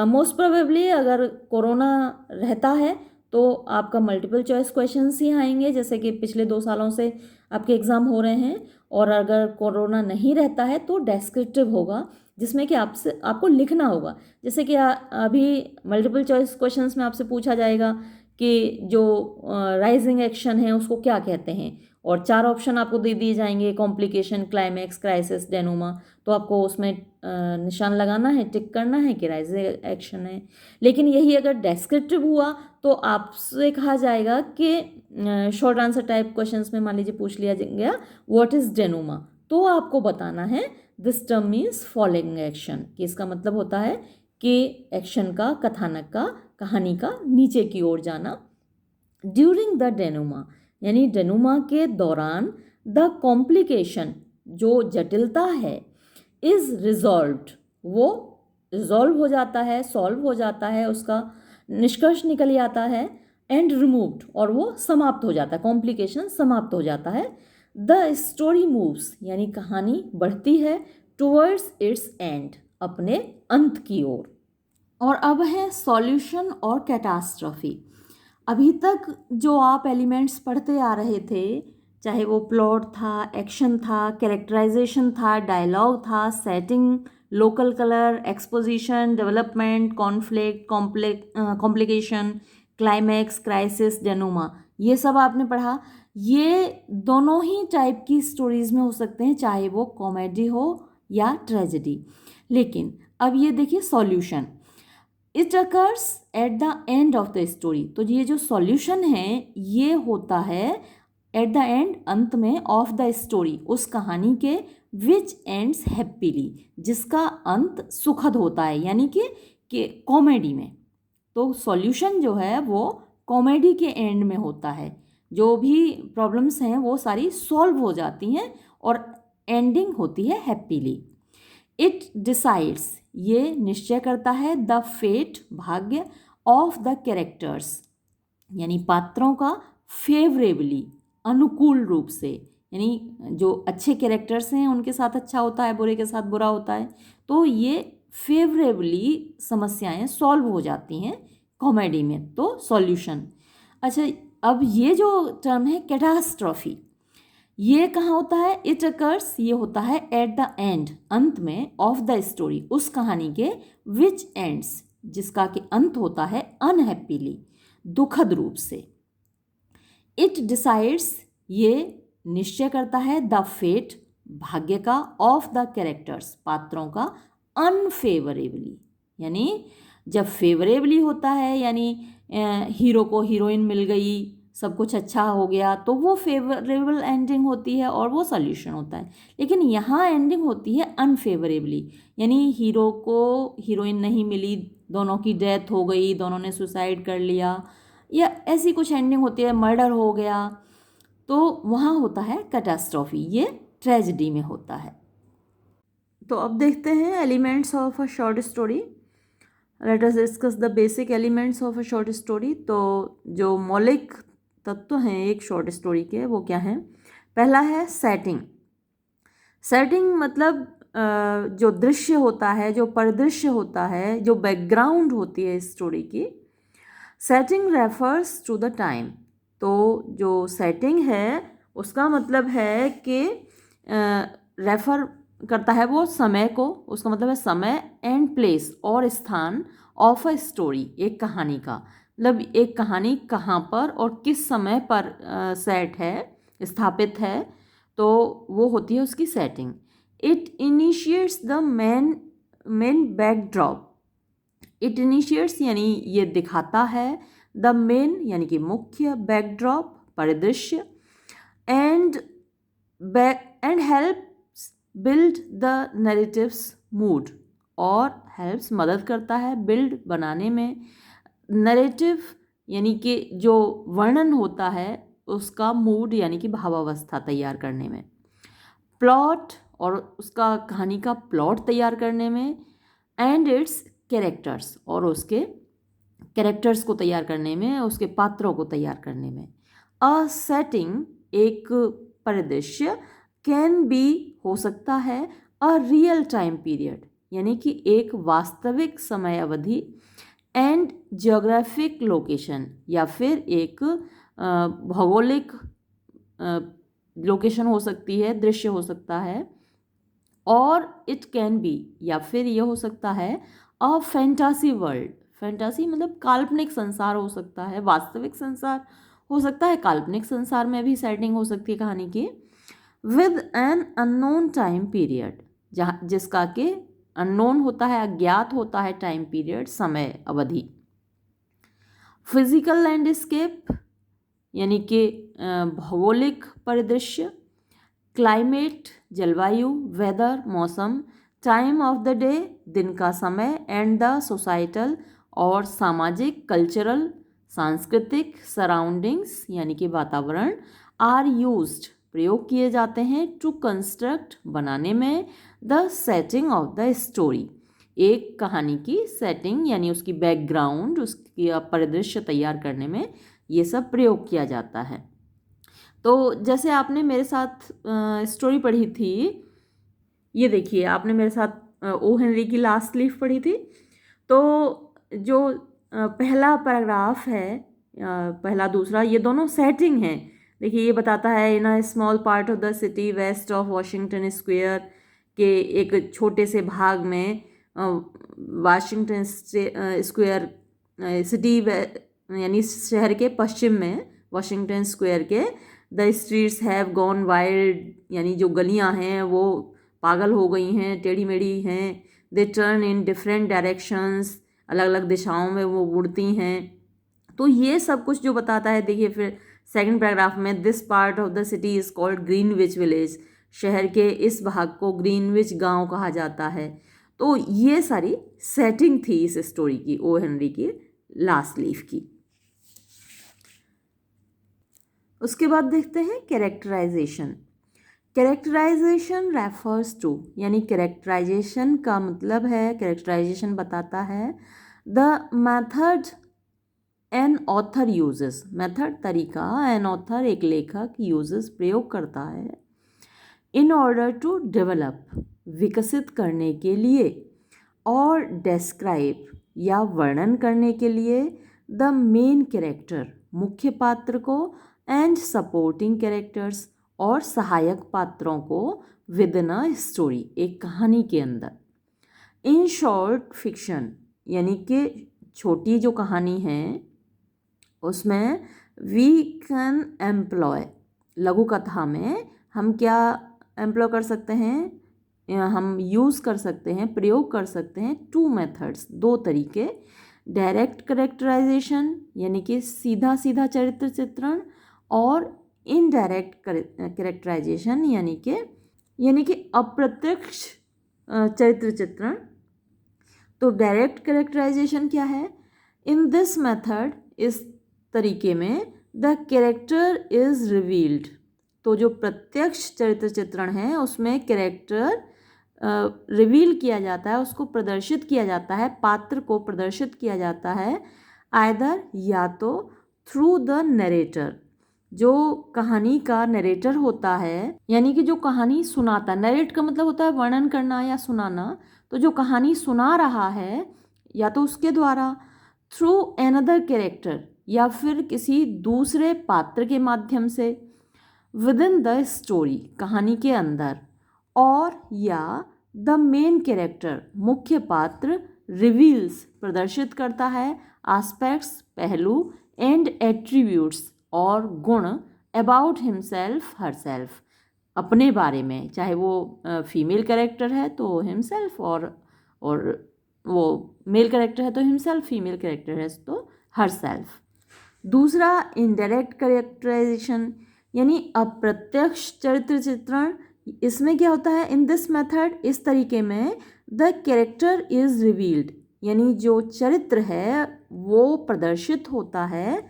मोस्ट प्रोबेबली अगर कोरोना रहता है तो आपका मल्टीपल चॉइस क्वेश्चंस ही आएंगे, जैसे कि पिछले 2 सालों से आपके एग्ज़ाम हो रहे हैं। और अगर कोरोना नहीं रहता है तो डेस्क्रिप्टिव होगा, जिसमें कि आपको लिखना होगा। जैसे कि अभी मल्टीपल चॉइस क्वेश्चंस में आपसे पूछा जाएगा कि जो राइजिंग एक्शन है उसको क्या कहते हैं, और 4 ऑप्शन आपको दे दिए जाएंगे, कॉम्प्लिकेशन, क्लाइमैक्स, क्राइसिस, डेनूमा। तो आपको उसमें निशान लगाना है, टिक करना है कि राइजिंग एक्शन है। लेकिन यही अगर डेस्क्रिप्टिव हुआ तो आपसे कहा जाएगा कि शॉर्ट आंसर टाइप क्वेश्चंस में मान लीजिए पूछ लिया गया व्हाट इज डेनूमा, तो आपको बताना है this term means following action, कि इसका मतलब होता है कि एक्शन का, कथानक का, कहानी का नीचे की ओर जाना। ड्यूरिंग द डेनूमा, यानी डेनूमा के दौरान, द कॉम्प्लिकेशन, जो जटिलता है, इज रिजॉल्व्ड, वो रिजॉल्व हो जाता है, सॉल्व हो जाता है, उसका निष्कर्ष निकल आता है, एंड रिमूव्ड, और वो समाप्त हो जाता है, कॉम्प्लिकेशन समाप्त हो जाता है। द स्टोरी मूव्स, यानी कहानी बढ़ती है, टुवर्ड्स इट्स एंड, अपने अंत की ओर। और अब है सॉल्यूशन और कैटास्ट्रॉफी। अभी तक जो आप एलिमेंट्स पढ़ते आ रहे थे, चाहे वो प्लॉट था, एक्शन था, कैरेक्टराइजेशन था, डायलॉग था, setting, local colour, exposition, development, conflict, complication, climax, crisis, denouement, ये सब आपने पढ़ा। ये दोनों ही टाइप की स्टोरीज़ में हो सकते हैं, चाहे वो कॉमेडी हो या ट्रेजेडी। लेकिन अब ये देखिए solution, it occurs at the end of the story. तो ये जो सॉल्यूशन है ये होता है एट द एंड, अंत में, ऑफ द स्टोरी, उस कहानी के, विच एंड्स हैप्पीली, जिसका अंत सुखद होता है, यानी कि कॉमेडी में। तो सॉल्यूशन जो है वो कॉमेडी के एंड में होता है, जो भी प्रॉब्लम्स हैं वो सारी सॉल्व हो जाती हैं और एंडिंग होती है हैप्पीली। इट डिसाइड्स, ये निश्चय करता है, द फेट, भाग्य, ऑफ द कैरेक्टर्स, यानी पात्रों का, फेवरेबली, अनुकूल रूप से, यानी जो अच्छे कैरेक्टर्स हैं उनके साथ अच्छा होता है, बुरे के साथ बुरा होता है। तो ये फेवरेबली समस्याएं सॉल्व हो जाती हैं कॉमेडी में, तो सॉल्यूशन। अच्छा, अब ये जो टर्म है कैटास्ट्रॉफी, ये कहाँ होता है? इट अकर्स, ये होता है एट द एंड, अंत में, ऑफ द स्टोरी, उस कहानी के, विच एंड्स, जिसका कि अंत होता है अनहैप्पीली, दुखद रूप से। इट डिसाइड्स, ये निश्चय करता है, द फेट, भाग्य का, ऑफ द कैरेक्टर्स, पात्रों का, अनफेवरेबली, यानी जब फेवरेबली होता है, यानी हीरो को हीरोइन मिल गई, सब कुछ अच्छा हो गया, तो वो फेवरेबल एंडिंग होती है और वो सॉल्यूशन होता है। लेकिन यहाँ एंडिंग होती है अनफेवरेबली, यानी हीरो को हीरोइन नहीं मिली, दोनों की डेथ हो गई, दोनों ने सुसाइड कर लिया, या ऐसी कुछ एंडिंग होती है, मर्डर हो गया, तो वहाँ होता है कैटास्ट्रॉफी, ये ट्रेजेडी में होता है। तो अब देखते हैं elements of a short story. Let us discuss the basic elements of a short story. तो जो मौलिक तत्व हैं एक शॉर्ट स्टोरी के, वो क्या हैं? पहला है सेटिंग। सेटिंग मतलब जो दृश्य होता है, जो परिदृश्य होता है, जो बैकग्राउंड होती है स्टोरी की। Setting refers to the time. तो जो सेटिंग है उसका मतलब है कि रेफर करता है वो समय को, उसका मतलब है समय, एंड प्लेस, और स्थान, ऑफ अ स्टोरी, एक कहानी का, मतलब एक कहानी कहाँ पर और किस समय पर सेट है, स्थापित है, तो वो होती है उसकी setting. It initiates the main backdrop. It initiates यानी ये दिखाता है, द मेन यानी कि मुख्य, बैकड्रॉप परिदृश्य, and helps build the narratives mood, और हेल्प्स मदद करता है बिल्ड बनाने में, नैरेटिव यानी कि जो वर्णन होता है उसका, मूड यानी कि भावावस्था तैयार करने में, प्लॉट और उसका कहानी का प्लॉट तैयार करने में, एंड इट्स कैरेक्टर्स और उसके कैरेक्टर्स को तैयार करने में, उसके पात्रों को तैयार करने में। अ सेटिंग एक परिदृश्य, कैन बी हो सकता है, अ रियल टाइम पीरियड यानी कि एक वास्तविक समय अवधि, एंड जियोग्राफिक लोकेशन या फिर एक भौगोलिक लोकेशन हो सकती है, दृश्य हो सकता है, और इट कैन बी या फिर ये हो सकता है अ फैंटासी वर्ल्ड। फैंटासी मतलब काल्पनिक संसार हो सकता है, वास्तविक संसार हो सकता है, काल्पनिक संसार में भी सेटिंग हो सकती है कहानी की, with an unknown time period, जहाँ जिसका कि अननोन होता है, अज्ञात होता है टाइम पीरियड, समय अवधि। फिजिकल लैंडस्केप यानी कि भौगोलिक परिदृश्य, क्लाइमेट जलवायु, वेदर मौसम, टाइम ऑफ द डे दिन का समय, एंड द सोसाइटल और सामाजिक, कल्चरल सांस्कृतिक, सराउंडिंग्स यानी कि वातावरण, आर यूज्ड प्रयोग किए जाते हैं, टू कंस्ट्रक्ट बनाने में, the setting of the story एक कहानी की सेटिंग यानी उसकी बैकग्राउंड, उसकी परिदृश्य तैयार करने में ये सब प्रयोग किया जाता है। तो जैसे आपने मेरे साथ स्टोरी पढ़ी थी, ये देखिए आपने मेरे साथ ओ हेनरी की लास्ट लीफ पढ़ी थी। तो जो पहला पैराग्राफ है, पहला दूसरा, ये दोनों सेटिंग हैं। देखिए ये बताता है, in a small part of the city west of Washington Square, के एक छोटे से भाग में वाशिंगटन स्क्वायर सिटी यानी शहर के पश्चिम में वॉशिंगटन स्क्वायर के, the streets have gone wild यानी जो गलियां हैं वो पागल हो गई हैं, टेढ़ी मेढ़ी हैं, they turn in different directions, अलग अलग दिशाओं में वो उड़ती हैं। तो ये सब कुछ जो बताता है, देखिए फिर सेकंड पैराग्राफ में, this part of the city is called Greenwich village, शहर के इस भाग को ग्रीनविच गांव कहा जाता है। तो ये सारी सेटिंग थी इस स्टोरी की, ओ हेनरी की लास्ट लीफ की। उसके बाद देखते हैं कैरेक्टराइजेशन। कैरेक्टराइजेशन रेफर्स टू, यानी कैरेक्टराइजेशन का मतलब है, कैरेक्टराइजेशन बताता है the method an author uses, method तरीका, एन ऑथर एक लेखक यूजेस प्रयोग करता है, इन ऑर्डर टू डेवलप विकसित करने के लिए, और डेस्क्राइब या वर्णन करने के लिए, द मेन कैरेक्टर मुख्य पात्र को, एंड सपोर्टिंग कैरेक्टर्स और सहायक पात्रों को, विद इन अ स्टोरी एक कहानी के अंदर। इन शॉर्ट फिक्शन, यानी कि छोटी जो कहानी है उसमें वी कैन एम्प्लॉय, लघु कथा में हम क्या एम्प्लॉय कर सकते हैं, हम यूज़ कर सकते हैं, प्रयोग कर सकते हैं, टू मेथड्स, दो तरीके, डायरेक्ट कैरेक्टराइजेशन यानी कि सीधा सीधा चरित्र चित्रण, और इनडायरेक्ट कैरेक्टराइजेशन यानी कि अप्रत्यक्ष चरित्र चित्रण। तो डायरेक्ट कैरेक्टराइजेशन क्या है, इन दिस मेथड, इस तरीके में, द कैरेक्टर इज रिवील्ड, तो जो प्रत्यक्ष चरित्र चित्रण है उसमें कैरेक्टर रिवील किया जाता है, उसको प्रदर्शित किया जाता है, पात्र को प्रदर्शित किया जाता है, आइदर या तो थ्रू द नरेटर, जो कहानी का नरेटर होता है, यानी कि जो कहानी सुनाता है, नरेट का मतलब होता है वर्णन करना या सुनाना, तो जो कहानी सुना रहा है या तो उसके द्वारा, थ्रू अनदर कैरेक्टर या फिर किसी दूसरे पात्र के माध्यम से, विद इन द स्टोरी कहानी के अंदर, और या द मेन कैरेक्टर मुख्य पात्र रिवील्स प्रदर्शित करता है, एस्पेक्ट्स पहलू, एंड एट्रीब्यूट्स और गुण, अबाउट हिमसेल्फ हरसेल्फ अपने बारे में, चाहे वो फीमेल कैरेक्टर है तो हिमसेल्फ, और वो मेल कैरेक्टर है तो हिमसेल्फ, फीमेल कैरेक्टर है तो हरसेल्फ। दूसरा इनडायरेक्ट कैरेक्टराइजेशन यानी अप्रत्यक्ष चरित्र चित्रण, इसमें क्या होता है, इन दिस मेथड, इस तरीके में, द कैरेक्टर इज रिवील्ड, यानी जो चरित्र है वो प्रदर्शित होता है,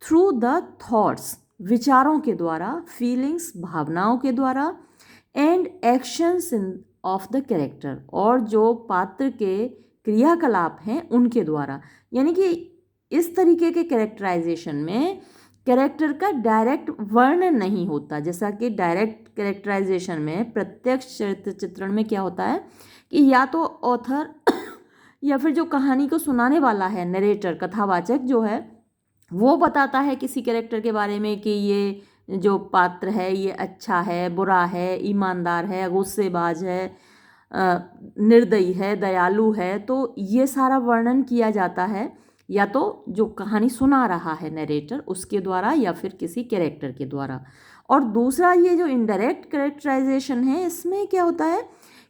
थ्रू द थॉट्स विचारों के द्वारा, फीलिंग्स भावनाओं के द्वारा, and actions in of the character, और जो पात्र के क्रियाकलाप हैं उनके द्वारा। यानी कि इस तरीके के कैरेक्टराइजेशन में कैरेक्टर का डायरेक्ट वर्णन नहीं होता, जैसा कि डायरेक्ट कैरेक्टराइजेशन में, प्रत्यक्ष चरित्र चित्रण में क्या होता है कि या तो ऑथर या फिर जो कहानी को सुनाने वाला है, नरेटर कथावाचक जो है, वो बताता है किसी कैरेक्टर के बारे में कि ये जो पात्र है ये अच्छा है, बुरा है, ईमानदार है, गुस्सेबाज है, निर्दयी है, दयालु है। तो ये सारा वर्णन किया जाता है या तो जो कहानी सुना रहा है नरेटर उसके द्वारा या फिर किसी कैरेक्टर के द्वारा। और दूसरा ये जो इनडायरेक्ट कैरेक्टराइजेशन है, इसमें क्या होता है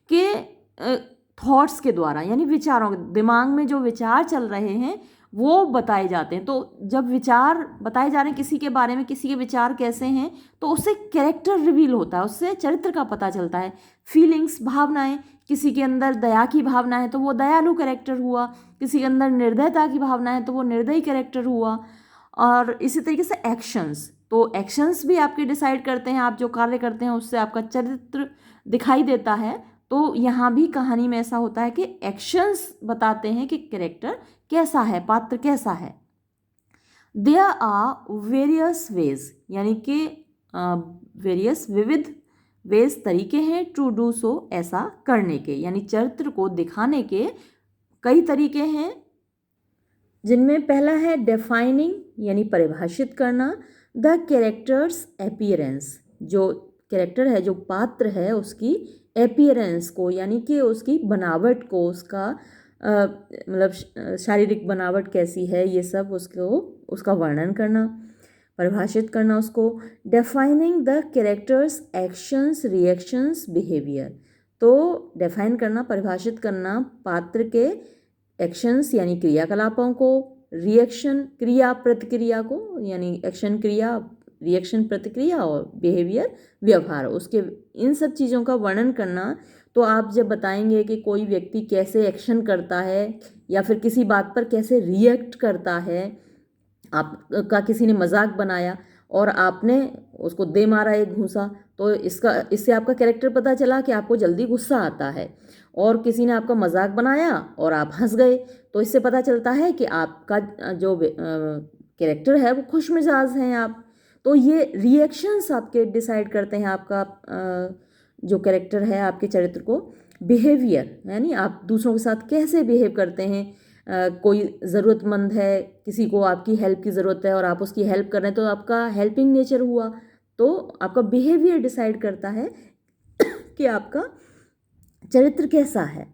कि थॉट्स के द्वारा, यानी विचारों, दिमाग में जो विचार चल रहे हैं वो बताए जाते हैं। तो जब विचार बताए जा रहे हैं किसी के बारे में, किसी के विचार कैसे हैं, तो उससे कैरेक्टर रिवील होता है, उससे चरित्र का पता चलता है। फीलिंग्स भावनाएं, किसी के अंदर दया की भावना है तो वो दयालु कैरेक्टर हुआ, किसी के अंदर निर्दयता की भावना है तो वो निर्दयी कैरेक्टर हुआ। और इसी तरीके से एक्शंस, तो एक्शंस भी आपके डिसाइड करते हैं, आप जो कार्य करते हैं उससे आपका चरित्र दिखाई देता है। तो यहाँ भी कहानी में ऐसा होता है कि एक्शंस बताते हैं कि कैरेक्टर कैसा है, पात्र कैसा है। देयर आर वेरियस वेज, यानी कि वेरियस विविध वेज तरीके हैं, टू डू सो ऐसा करने के, यानी चरित्र को दिखाने के कई तरीके हैं, जिनमें पहला है डिफाइनिंग यानी परिभाषित करना, द कैरेक्टर्स अपीयरेंस, जो कैरेक्टर है, जो पात्र है उसकी अपीयरेंस को, यानी कि उसकी बनावट को, उसका मतलब शारीरिक बनावट कैसी है, ये सब उसका वर्णन करना, परिभाषित करना उसको। Defining the characters actions reactions behaviour, तो डिफाइन करना, परिभाषित करना पात्र के एक्शंस यानी क्रियाकलापों को, रिएक्शन क्रिया प्रतिक्रिया को यानी एक्शन क्रिया, रिएक्शन प्रतिक्रिया, और बिहेवियर व्यवहार, उसके इन सब चीज़ों का वर्णन करना। तो आप जब बताएंगे कि कोई व्यक्ति कैसे एक्शन करता है या फिर किसी बात पर कैसे रिएक्ट करता है, आपका किसी ने मजाक बनाया और आपने उसको दे मारा एक घूंसा, तो इससे आपका कैरेक्टर पता चला कि आपको जल्दी गुस्सा आता है। और किसी ने आपका मजाक बनाया और आप हंस गए, तो इससे पता चलता है कि आपका जो कैरेक्टर है वो खुश मिजाज हैं आप। तो ये रिएक्शंस आपके डिसाइड करते हैं आपका जो कैरेक्टर है, आपके चरित्र को। बिहेवियर यानी आप दूसरों के साथ कैसे बिहेव करते हैं। कोई ज़रूरतमंद है, किसी को आपकी हेल्प की ज़रूरत है और आप उसकी हेल्प कर रहे हैं, तो आपका हेल्पिंग नेचर हुआ। तो आपका बिहेवियर डिसाइड करता है कि आपका चरित्र कैसा है।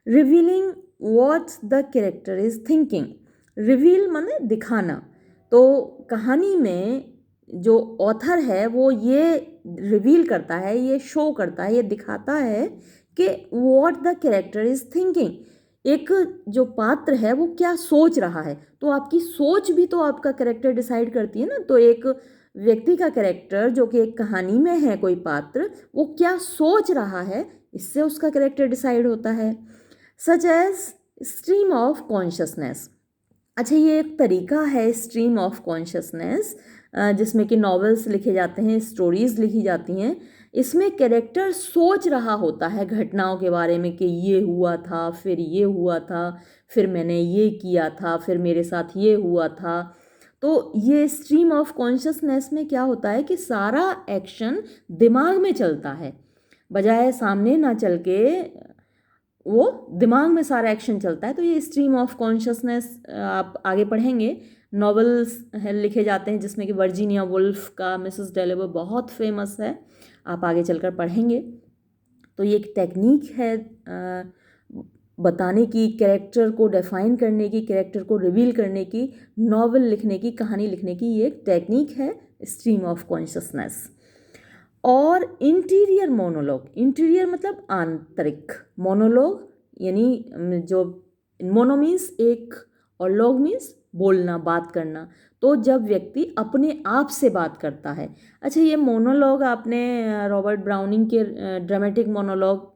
Revealing what the character is thinking. Reveal माने दिखाना। तो कहानी में जो ऑथर है वो ये रिवील करता है, ये शो करता है, ये दिखाता है कि what the character is thinking. एक जो पात्र है वो क्या सोच रहा है। तो आपकी सोच भी तो आपका कैरेक्टर डिसाइड करती है ना। तो एक व्यक्ति का कैरेक्टर जो कि एक कहानी में है, कोई पात्र, वो क्या सोच रहा है, इससे उसका कैरेक्टर डिसाइड होता है। Such as stream of consciousness. अच्छा, ये एक तरीका है स्ट्रीम ऑफ कॉन्शसनेस, जिसमें कि नॉवेल्स लिखे जाते हैं, स्टोरीज़ लिखी जाती हैं। इसमें कैरेक्टर सोच रहा होता है घटनाओं के बारे में कि ये हुआ था, फिर ये हुआ था, फिर मैंने ये किया था, फिर मेरे साथ ये हुआ था। तो ये स्ट्रीम ऑफ कॉन्शसनेस में क्या होता है कि सारा एक्शन दिमाग में चलता है, बजाय सामने ना चल के वो दिमाग में सारा एक्शन चलता है। तो ये स्ट्रीम ऑफ कॉन्शसनेस आप आगे पढ़ेंगे। नॉवेल्स लिखे जाते हैं जिसमें कि वर्जीनिया वुल्फ का मिसेस डेलेवर बहुत फेमस है, आप आगे चलकर पढ़ेंगे। तो ये एक टेक्निक है बताने की, कैरेक्टर को डिफाइन करने की, कैरेक्टर को रिवील करने की, नॉवेल लिखने की, कहानी लिखने की, ये एक टेक्निक है स्ट्रीम ऑफ कॉन्शसनेस। और इंटीरियर मोनोलॉग, इंटीरियर मतलब आंतरिक, मोनोलॉग यानी जो मोनो मीन्स एक और लॉग मीन्स बोलना, बात करना। तो जब व्यक्ति अपने आप से बात करता है। अच्छा, ये मोनोलॉग आपने रॉबर्ट ब्राउनिंग के ड्रामेटिक मोनोलॉग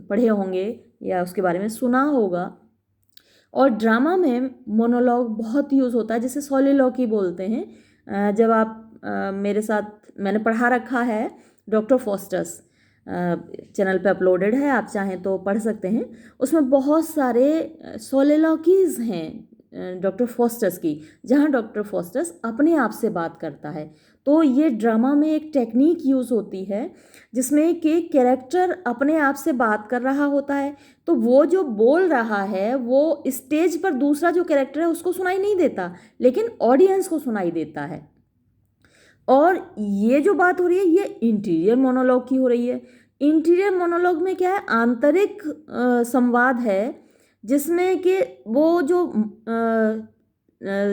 पढ़े होंगे या उसके बारे में सुना होगा। और ड्रामा में मोनोलॉग बहुत यूज़ होता है, जिसे सोलिलॉकी बोलते हैं। जब आप मेरे साथ, मैंने पढ़ा रखा है डॉक्टर फॉस्टर्स, चैनल पे अपलोडेड है, आप चाहें तो पढ़ सकते हैं। उसमें बहुत सारे सोलिलॉकीज़ हैं डॉक्टर फॉस्टर्स की, जहाँ डॉक्टर फॉस्टर्स अपने आप से बात करता है। तो ये ड्रामा में एक टेक्निक यूज़ होती है जिसमें कि कैरेक्टर अपने आप से बात कर रहा होता है। तो वो जो बोल रहा है वो स्टेज पर दूसरा जो कैरेक्टर है उसको सुनाई नहीं देता, लेकिन ऑडियंस को सुनाई देता है। और ये जो बात हो रही है ये इंटीरियर मोनोलॉग की हो रही है। इंटीरियर मोनोलॉग में क्या है, आंतरिक संवाद है, जिसमें कि वो जो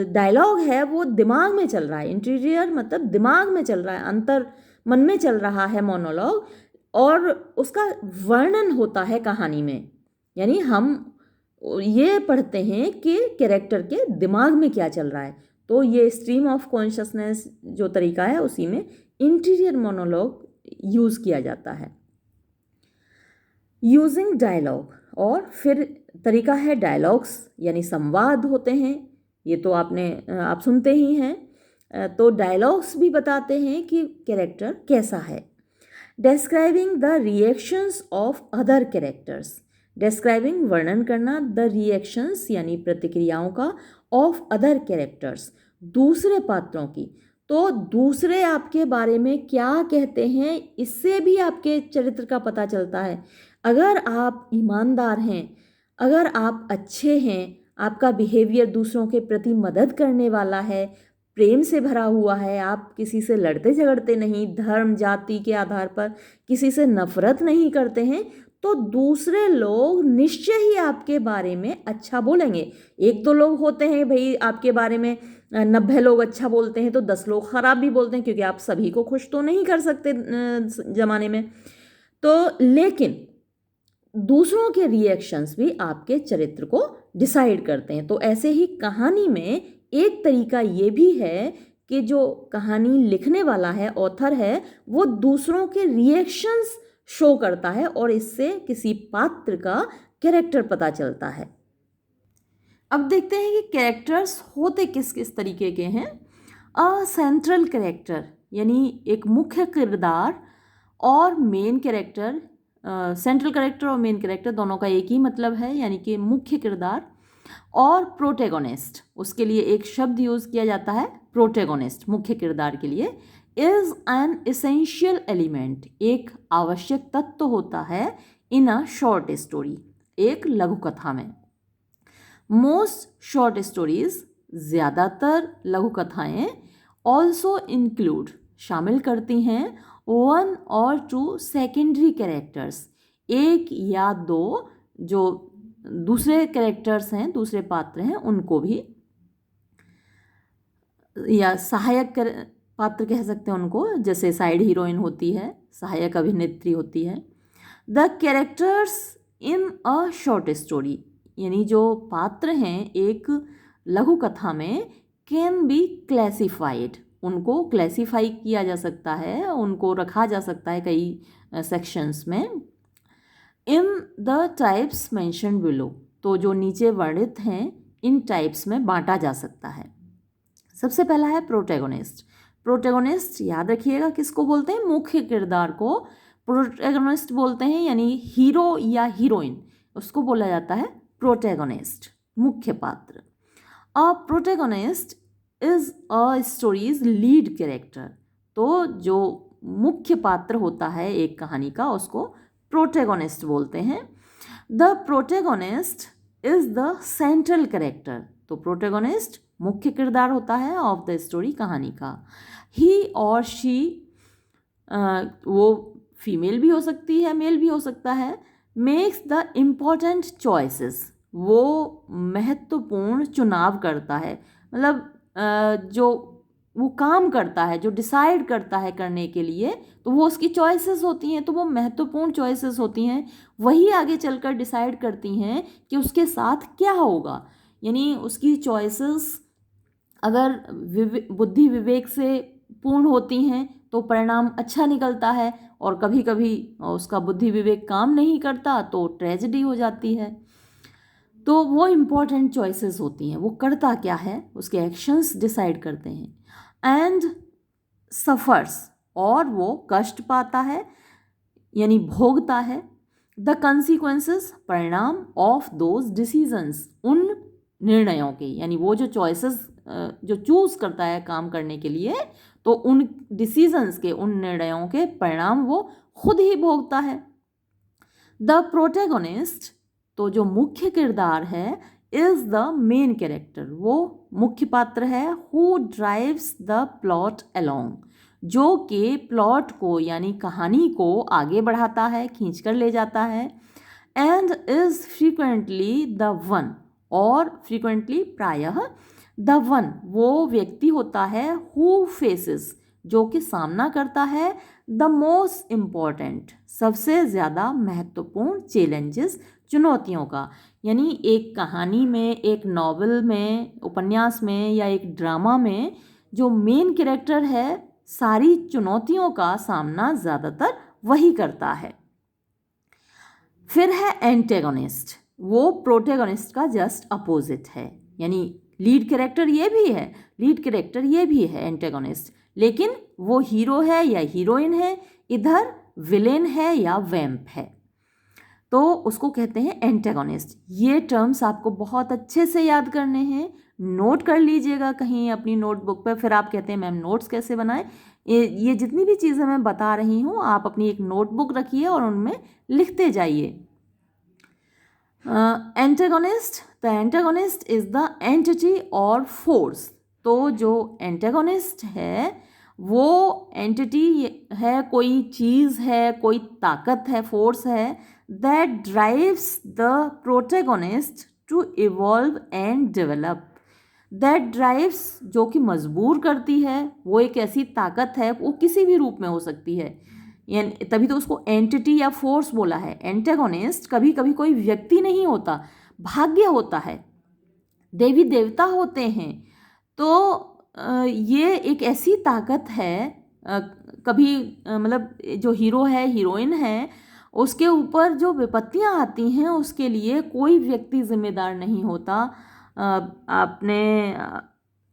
डायलॉग है वो दिमाग में चल रहा है। इंटीरियर मतलब दिमाग में चल रहा है, अंतर मन में चल रहा है मोनोलॉग, और उसका वर्णन होता है कहानी में। यानी हम ये पढ़ते हैं कि कैरेक्टर के दिमाग में क्या चल रहा है। तो ये स्ट्रीम ऑफ कॉन्शसनेस जो तरीका है उसी में इंटीरियर मोनोलॉग यूज़ किया जाता है। यूजिंग डायलॉग, और फिर तरीका है डायलॉग्स यानी संवाद होते हैं। ये तो आप सुनते ही हैं। तो डायलॉग्स भी बताते हैं कि कैरेक्टर कैसा है। Describing the reactions of other characters. Describing वर्णन करना, द रिएक्शंस यानी प्रतिक्रियाओं का, ऑफ अदर कैरेक्टर्स दूसरे पात्रों की। तो दूसरे आपके बारे में क्या कहते हैं, इससे भी आपके चरित्र का पता चलता है। अगर आप ईमानदार हैं, अगर आप अच्छे हैं, आपका बिहेवियर दूसरों के प्रति मदद करने वाला है, प्रेम से भरा हुआ है, आप किसी से लड़ते झगड़ते नहीं, धर्म जाति के आधार पर किसी से नफरत नहीं करते हैं, तो दूसरे लोग निश्चय ही आपके बारे में अच्छा बोलेंगे। एक दो लोग होते हैं भाई आपके बारे में 90 लोग अच्छा बोलते हैं तो 10 लोग ख़राब भी बोलते हैं, क्योंकि आप सभी को खुश तो नहीं कर सकते ज़माने में। तो लेकिन दूसरों के रिएक्शंस भी आपके चरित्र को डिसाइड करते हैं। तो ऐसे ही कहानी में एक तरीका ये भी है कि जो कहानी लिखने वाला है, ऑथर है, वो दूसरों के रिएक्शंस शो करता है और इससे किसी पात्र का कैरेक्टर पता चलता है। अब देखते हैं कि कैरेक्टर्स होते किस किस तरीके के हैं। सेंट्रल कैरेक्टर यानी एक मुख्य किरदार और मेन कैरेक्टर। सेंट्रल कैरेक्टर और मेन कैरेक्टर दोनों का एक ही मतलब है, यानी कि मुख्य किरदार। और प्रोटैगोनिस्ट, उसके लिए एक शब्द यूज़ किया जाता है प्रोटैगोनिस्ट, मुख्य किरदार के लिए। इज़ एन एसेंशियल एलिमेंट, एक आवश्यक तत्व होता है इन अ शॉर्ट स्टोरी, एक लघु कथा में। मोस्ट शॉर्ट स्टोरीज, ज़्यादातर लघु कथाएँ, ऑल्सो इंक्लूड, शामिल करती हैं, वन और टू सेकेंडरी कैरेक्टर्स, एक या दो जो दूसरे कैरेक्टर्स हैं, दूसरे पात्र हैं, उनको भी, या सहायक पात्र कह सकते हैं उनको, जैसे साइड हीरोइन होती है, सहायक अभिनेत्री होती है। The characters in a short story, यानी जो पात्र हैं एक लघु कथा में, कैन बी क्लासिफाइड, उनको क्लासिफाई किया जा सकता है, उनको रखा जा सकता है कई सेक्शंस में। In the types mentioned below, तो जो नीचे वर्णित हैं इन टाइप्स में बांटा जा सकता है। सबसे पहला है प्रोटैगोनिस्ट। प्रोटैगोनिस्ट याद रखिएगा किसको बोलते हैं, मुख्य किरदार को प्रोटैगोनिस्ट बोलते हैं, यानी हीरो या हीरोइन, उसको बोला जाता है प्रोटैगोनिस्ट, मुख्य पात्र। A protagonist is a story's lead character, तो जो मुख्य पात्र होता है एक कहानी का उसको प्रोटैगोनिस्ट बोलते हैं। The protagonist is the central character, तो प्रोटैगोनिस्ट मुख्य किरदार होता है ऑफ द स्टोरी, कहानी का। ही और शी, वो फीमेल भी हो सकती है, मेल भी हो सकता है, मेक्स द इम्पॉर्टेंट चॉइसेस, वो महत्वपूर्ण चुनाव करता है, मतलब जो वो काम करता है, जो डिसाइड करता है करने के लिए, तो वो उसकी चॉइसेस होती हैं, तो वो महत्वपूर्ण चॉइसेस होती हैं, वही आगे चलकर डिसाइड करती हैं कि उसके साथ क्या होगा। यानी उसकी चॉइसेस अगर बुद्धि विवेक से पूर्ण होती हैं तो परिणाम अच्छा निकलता है, और कभी कभी उसका बुद्धि विवेक काम नहीं करता तो ट्रेजेडी हो जाती है। तो वो इम्पॉर्टेंट चॉइसेस होती हैं, वो करता क्या है, उसके एक्शंस डिसाइड करते हैं। एंड सफ़र्स, और वो कष्ट पाता है यानी भोगता है, द कंसिक्वेंसेस, परिणाम, ऑफ दोज डिसीजंस, उन निर्णयों के, यानी वो जो चॉइसेस जो चूज़ करता है काम करने के लिए, तो उन डिसीजंस के, उन निर्णयों के परिणाम वो खुद ही भोगता है। द प्रोटैगोनिस्ट, तो जो मुख्य किरदार है, इज द मेन कैरेक्टर, वो मुख्य पात्र है, who drives the plot along, जो कि प्लॉट को यानी कहानी को आगे बढ़ाता है, खींच कर ले जाता है। And is frequently the one, और फ्रीक्वेंटली प्रायः द वन, वो व्यक्ति होता है, हु फेसेस, जो कि सामना करता है, द मोस्ट इम्पॉर्टेंट, सबसे ज़्यादा महत्वपूर्ण चैलेंजेस, चुनौतियों का। यानी एक कहानी में, एक नॉवल में, उपन्यास में या एक ड्रामा में जो मेन कैरेक्टर है सारी चुनौतियों का सामना ज़्यादातर वही करता है। फिर है एंटेगोनिस्ट, वो प्रोटैगोनिस्ट का जस्ट अपोजिट है, यानी लीड कैरेक्टर ये भी है, लीड कैरेक्टर ये भी है एंटेगोनिस्ट, लेकिन वो हीरो है या हीरोइन है, इधर विलेन है या वैम्प है, तो उसको कहते हैं एंटेगोनिस्ट। ये टर्म्स आपको बहुत अच्छे से याद करने हैं, नोट कर लीजिएगा कहीं अपनी नोटबुक पर। फिर आप कहते हैं मैम नोट्स कैसे बनाएं, ये जितनी भी चीज़ें मैं बता रही हूँ आप अपनी एक नोटबुक रखिए और उनमें लिखते जाइए। Antagonist, the antagonist is the entity और फोर्स, तो जो एंटेगोनिस्ट है वो एंटिटी है, कोई चीज़ है, कोई ताकत है, फोर्स है, that drives the protagonist to evolve and develop. That drives, जो कि मजबूर करती है, वो एक ऐसी ताकत है, वो किसी भी रूप में हो सकती है, यानी तभी तो उसको एंटिटी या फोर्स बोला है। एंटेगोनिस्ट कभी कभी कोई व्यक्ति नहीं होता, भाग्य होता है, देवी देवता होते हैं। तो ये एक ऐसी ताकत है, कभी मतलब जो हीरो है, हीरोइन है, उसके ऊपर जो विपत्तियां आती हैं उसके लिए कोई व्यक्ति जिम्मेदार नहीं होता। आपने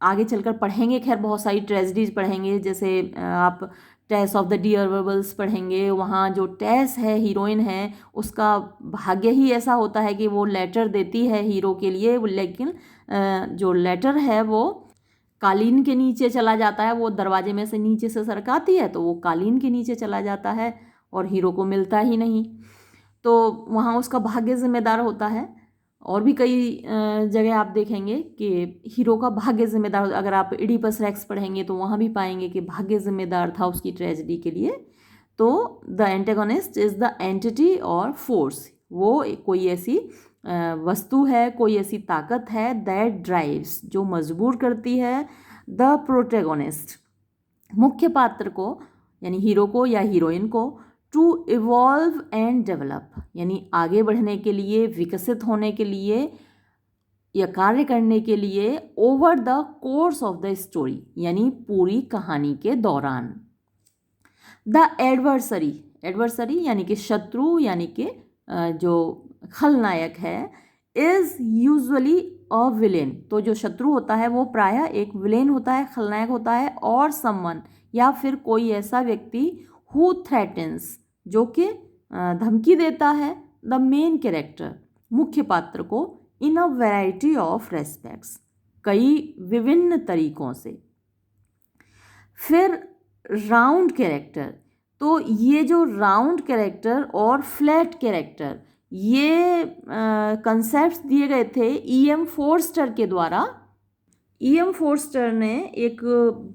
आगे चलकर पढ़ेंगे, खैर बहुत सारी ट्रेजेडीज पढ़ेंगे, जैसे आप Tess of the d'Urbervilles पढ़ेंगे। वहाँ जो टेस है, हीरोइन है, उसका भाग्य ही ऐसा होता है कि वो लेटर देती है हीरो के लिए, लेकिन जो लेटर है वो कालीन के नीचे चला जाता है। वो दरवाजे में से नीचे से सरकाती है तो वो कालीन के नीचे चला जाता है और हीरो को मिलता ही नहीं। तो वहाँ उसका भाग्य जिम्मेदार होता है। और भी कई जगह आप देखेंगे कि हीरो का भाग्य जिम्मेदार, अगर आप इडिपस रेक्स पढ़ेंगे तो वहाँ भी पाएंगे कि भाग्य जिम्मेदार था उसकी ट्रेजेडी के लिए। तो the antagonist is the entity और फोर्स, वो कोई ऐसी वस्तु है, कोई ऐसी ताकत है दैट ड्राइव्स, जो मजबूर करती है द प्रोटेगोनिस्ट, मुख्य पात्र को यानी हीरो को या हीरोइन को, टू इवॉल्व एंड डेवलप, यानी आगे बढ़ने के लिए, विकसित होने के लिए या कार्य करने के लिए, over the course of the story, यानी पूरी कहानी के दौरान। द एडवर्सरी, एडवर्सरी यानी कि शत्रु, यानी कि जो खलनायक है, इज यूजुअली अ विलेन, तो जो शत्रु होता है वो प्रायः एक विलेन होता है, खलनायक होता है, और समवन या फिर कोई ऐसा व्यक्ति हु थ्रेटन्स, जो कि धमकी देता है द मेन कैरेक्टर, मुख्य पात्र को, इन अ वैरायटी ऑफ रेस्पेक्ट्स, कई विभिन्न तरीकों से। फिर राउंड कैरेक्टर, तो ये जो राउंड कैरेक्टर और फ्लैट कैरेक्टर, ये कंसेप्ट्स दिए गए थे E.M. फोर्स्टर के द्वारा। E.M. फोर्स्टर ने एक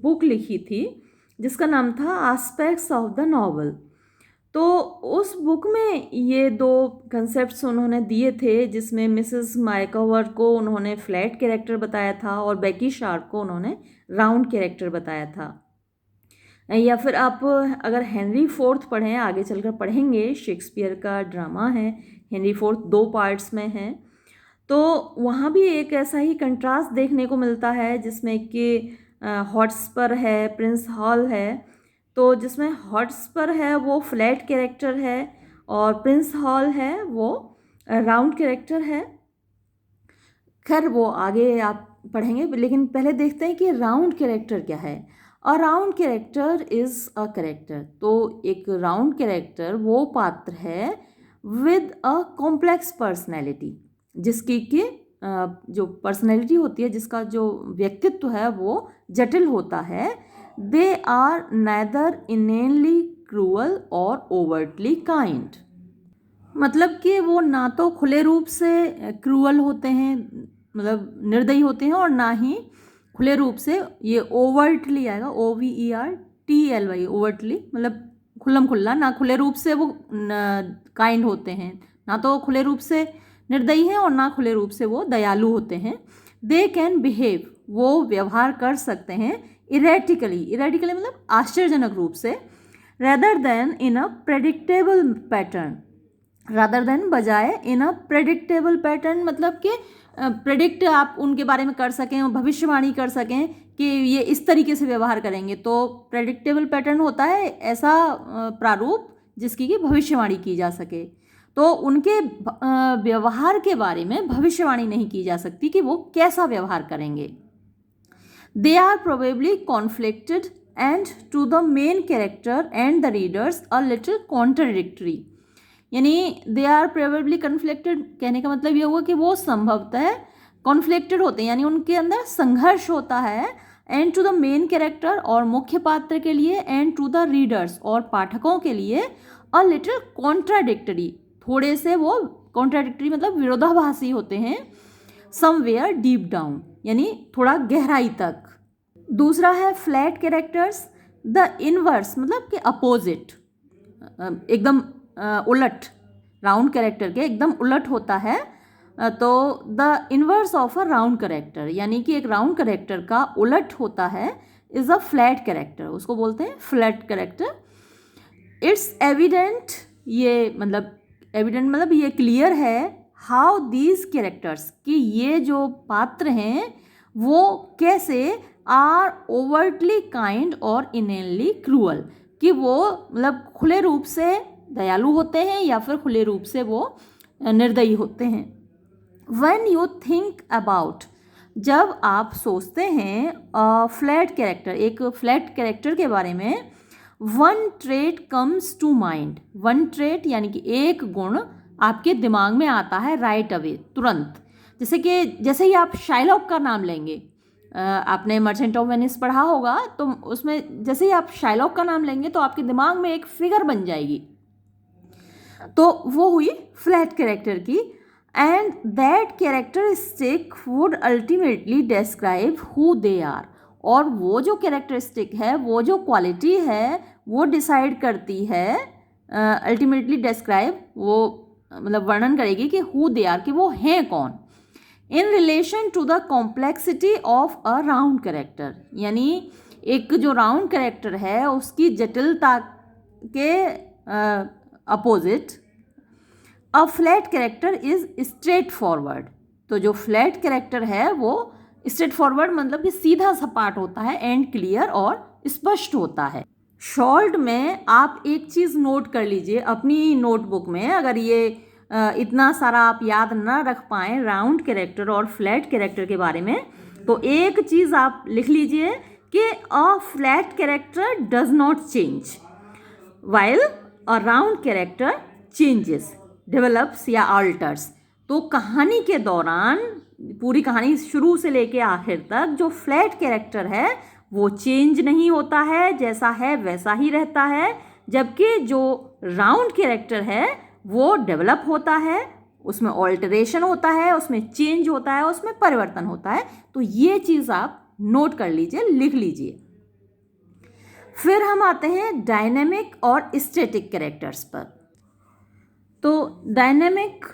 बुक लिखी थी जिसका नाम था एस्पेक्ट्स ऑफ द नॉवल। तो उस बुक में ये दो कंसेप्ट्स उन्होंने दिए थे, जिसमें मिसेस माइकॉवर को उन्होंने फ्लैट कैरेक्टर बताया था और बेकी शार्प को उन्होंने राउंड कैरेक्टर बताया था। या फिर आप अगर हेनरी फोर्थ पढ़ें, आगे चलकर पढ़ेंगे, शेक्सपियर का ड्रामा है हेनरी फोर्थ, 2 पार्ट्स में है, तो वहाँ भी एक ऐसा ही कंट्रास्ट देखने को मिलता है, जिसमें कि हॉट्सपर है, प्रिंस हॉल है। तो जिसमें हॉट्सपर है वो फ्लैट कैरेक्टर है और प्रिंस हॉल है वो राउंड कैरेक्टर है। खैर वो आगे आप पढ़ेंगे, लेकिन पहले देखते हैं कि राउंड कैरेक्टर क्या है। अ round character is a character, तो एक राउंड कैरेक्टर वो पात्र है विद अ कॉम्प्लेक्स पर्सनैलिटी, जिसकी कि जो पर्सनैलिटी होती है, जिसका जो व्यक्तित्व है वो जटिल होता है। दे आर नाइदर इनेनली क्रूअल और ओवर्टली काइंड, मतलब कि वो ना तो खुले रूप से क्रूअल होते हैं, मतलब निर्दयी होते हैं, और ना ही खुले रूप से, ये ओवर्टली आएगा, OVERTLY, ओवर्टली मतलब खुल्लम खुल्ला, ना खुले रूप से वो काइंड होते हैं, ना तो खुले रूप से निर्दयी हैं और ना खुले रूप से वो दयालु होते हैं। दे कैन बिहेव, वो व्यवहार कर सकते हैं, इरेटिकली, इरेटिकली मतलब आश्चर्यजनक रूप से, rather then in a predictable pattern, rather than बजाय इन अ प्रेडिक्टेबल पैटर्न, मतलब कि प्रेडिक्ट आप उनके बारे में कर सकें और भविष्यवाणी कर सकें कि ये इस तरीके से व्यवहार करेंगे। तो प्रेडिक्टेबल पैटर्न होता है ऐसा प्रारूप जिसकी कि भविष्यवाणी की जा सके। तो उनके व्यवहार के बारे में भविष्यवाणी नहीं की जा सकती कि वो कैसा व्यवहार करेंगे। They are probably conflicted and to the main character and the readers a little contradictory, यानी दे आर प्रोबेबली कन्फ्लिक्टेड कहने का मतलब ये हुआ कि वो संभवतः कॉन्फ्लिक्टेड होते हैं, यानी उनके अंदर संघर्ष होता है, and to the main character और मुख्य पात्र के लिए, एंड टू द रीडर्स और पाठकों के लिए, अ लिटिल कॉन्ट्राडिक्टरी, थोड़े से वो कॉन्ट्राडिक्टरी मतलब विरोधाभासी होते हैं, समवेयर डीप डाउन यानी थोड़ा गहराई तक। दूसरा है फ्लैट कैरेक्टर्स, द इनवर्स मतलब कि अपोजिट, एकदम उलट, राउंड कैरेक्टर के एकदम उलट होता है। तो the inverse of a round character, यानी कि एक राउंड कैरेक्टर का उलट होता है, इज़ अ फ्लैट कैरेक्टर, उसको बोलते हैं फ्लैट कैरेक्टर। इट्स एविडेंट, ये मतलब एविडेंट मतलब ये क्लियर है, हाउ दीज कैरेक्टर्स, कि ये जो पात्र हैं वो कैसे आर ओवर्टली काइंड और इनली क्रूअल, कि वो मतलब खुले रूप से दयालु होते हैं या फिर खुले रूप से वो निर्दयी होते हैं। व्हेन यू थिंक अबाउट, जब आप सोचते हैं फ्लैट कैरेक्टर, एक फ्लैट कैरेक्टर के बारे में, one trait comes to mind, one trait यानी कि एक गुण आपके दिमाग में आता है राइट अवे, तुरंत। जैसे ही आप शाइलॉक का नाम लेंगे, आपने मर्चेंट ऑफ वेनिस पढ़ा होगा, तो उसमें जैसे ही आप शाइलॉक का नाम लेंगे तो आपके दिमाग में एक फिगर बन जाएगी, तो वो हुई फ्लैट कैरेक्टर की। And that characteristic would ultimately describe who they are, और वो जो कैरेक्टरिस्टिक है, वो जो क्वालिटी है, वो डिसाइड करती है, अल्टीमेटली डिस्क्राइब, वो मतलब वर्णन करेगी कि हु दे आर, कि वो हैं कौन, in relation to the complexity of a round character, यानी एक जो राउंड कैरेक्टर है उसकी जटिलता के opposite a flat character is straightforward. तो जो फ्लैट कैरेक्टर है वो स्ट्रेट फॉरवर्ड मतलब कि सीधा सपाट होता है, एंड क्लियर और स्पष्ट होता है। शॉर्ट में आप एक चीज़ नोट कर लीजिए अपनी नोटबुक में, अगर ये इतना सारा आप याद ना रख पाएँ राउंड कैरेक्टर और फ्लैट कैरेक्टर के बारे में, तो एक चीज़ आप लिख लीजिए कि अ flat character does not change while a round character changes, develops या अल्टर्स। तो कहानी के दौरान, पूरी कहानी शुरू से लेके आखिर तक, जो फ्लैट कैरेक्टर है वो चेंज नहीं होता है, जैसा है वैसा ही रहता है, जबकि जो राउंड कैरेक्टर है वो डेवलप होता है, उसमें ऑल्टरेशन होता है, उसमें चेंज होता है, उसमें परिवर्तन होता है। तो ये चीज़ आप नोट कर लीजिए, लिख लीजिए। फिर हम आते हैं डायनेमिक और स्टैटिक कैरेक्टर्स पर। तो डायनेमिक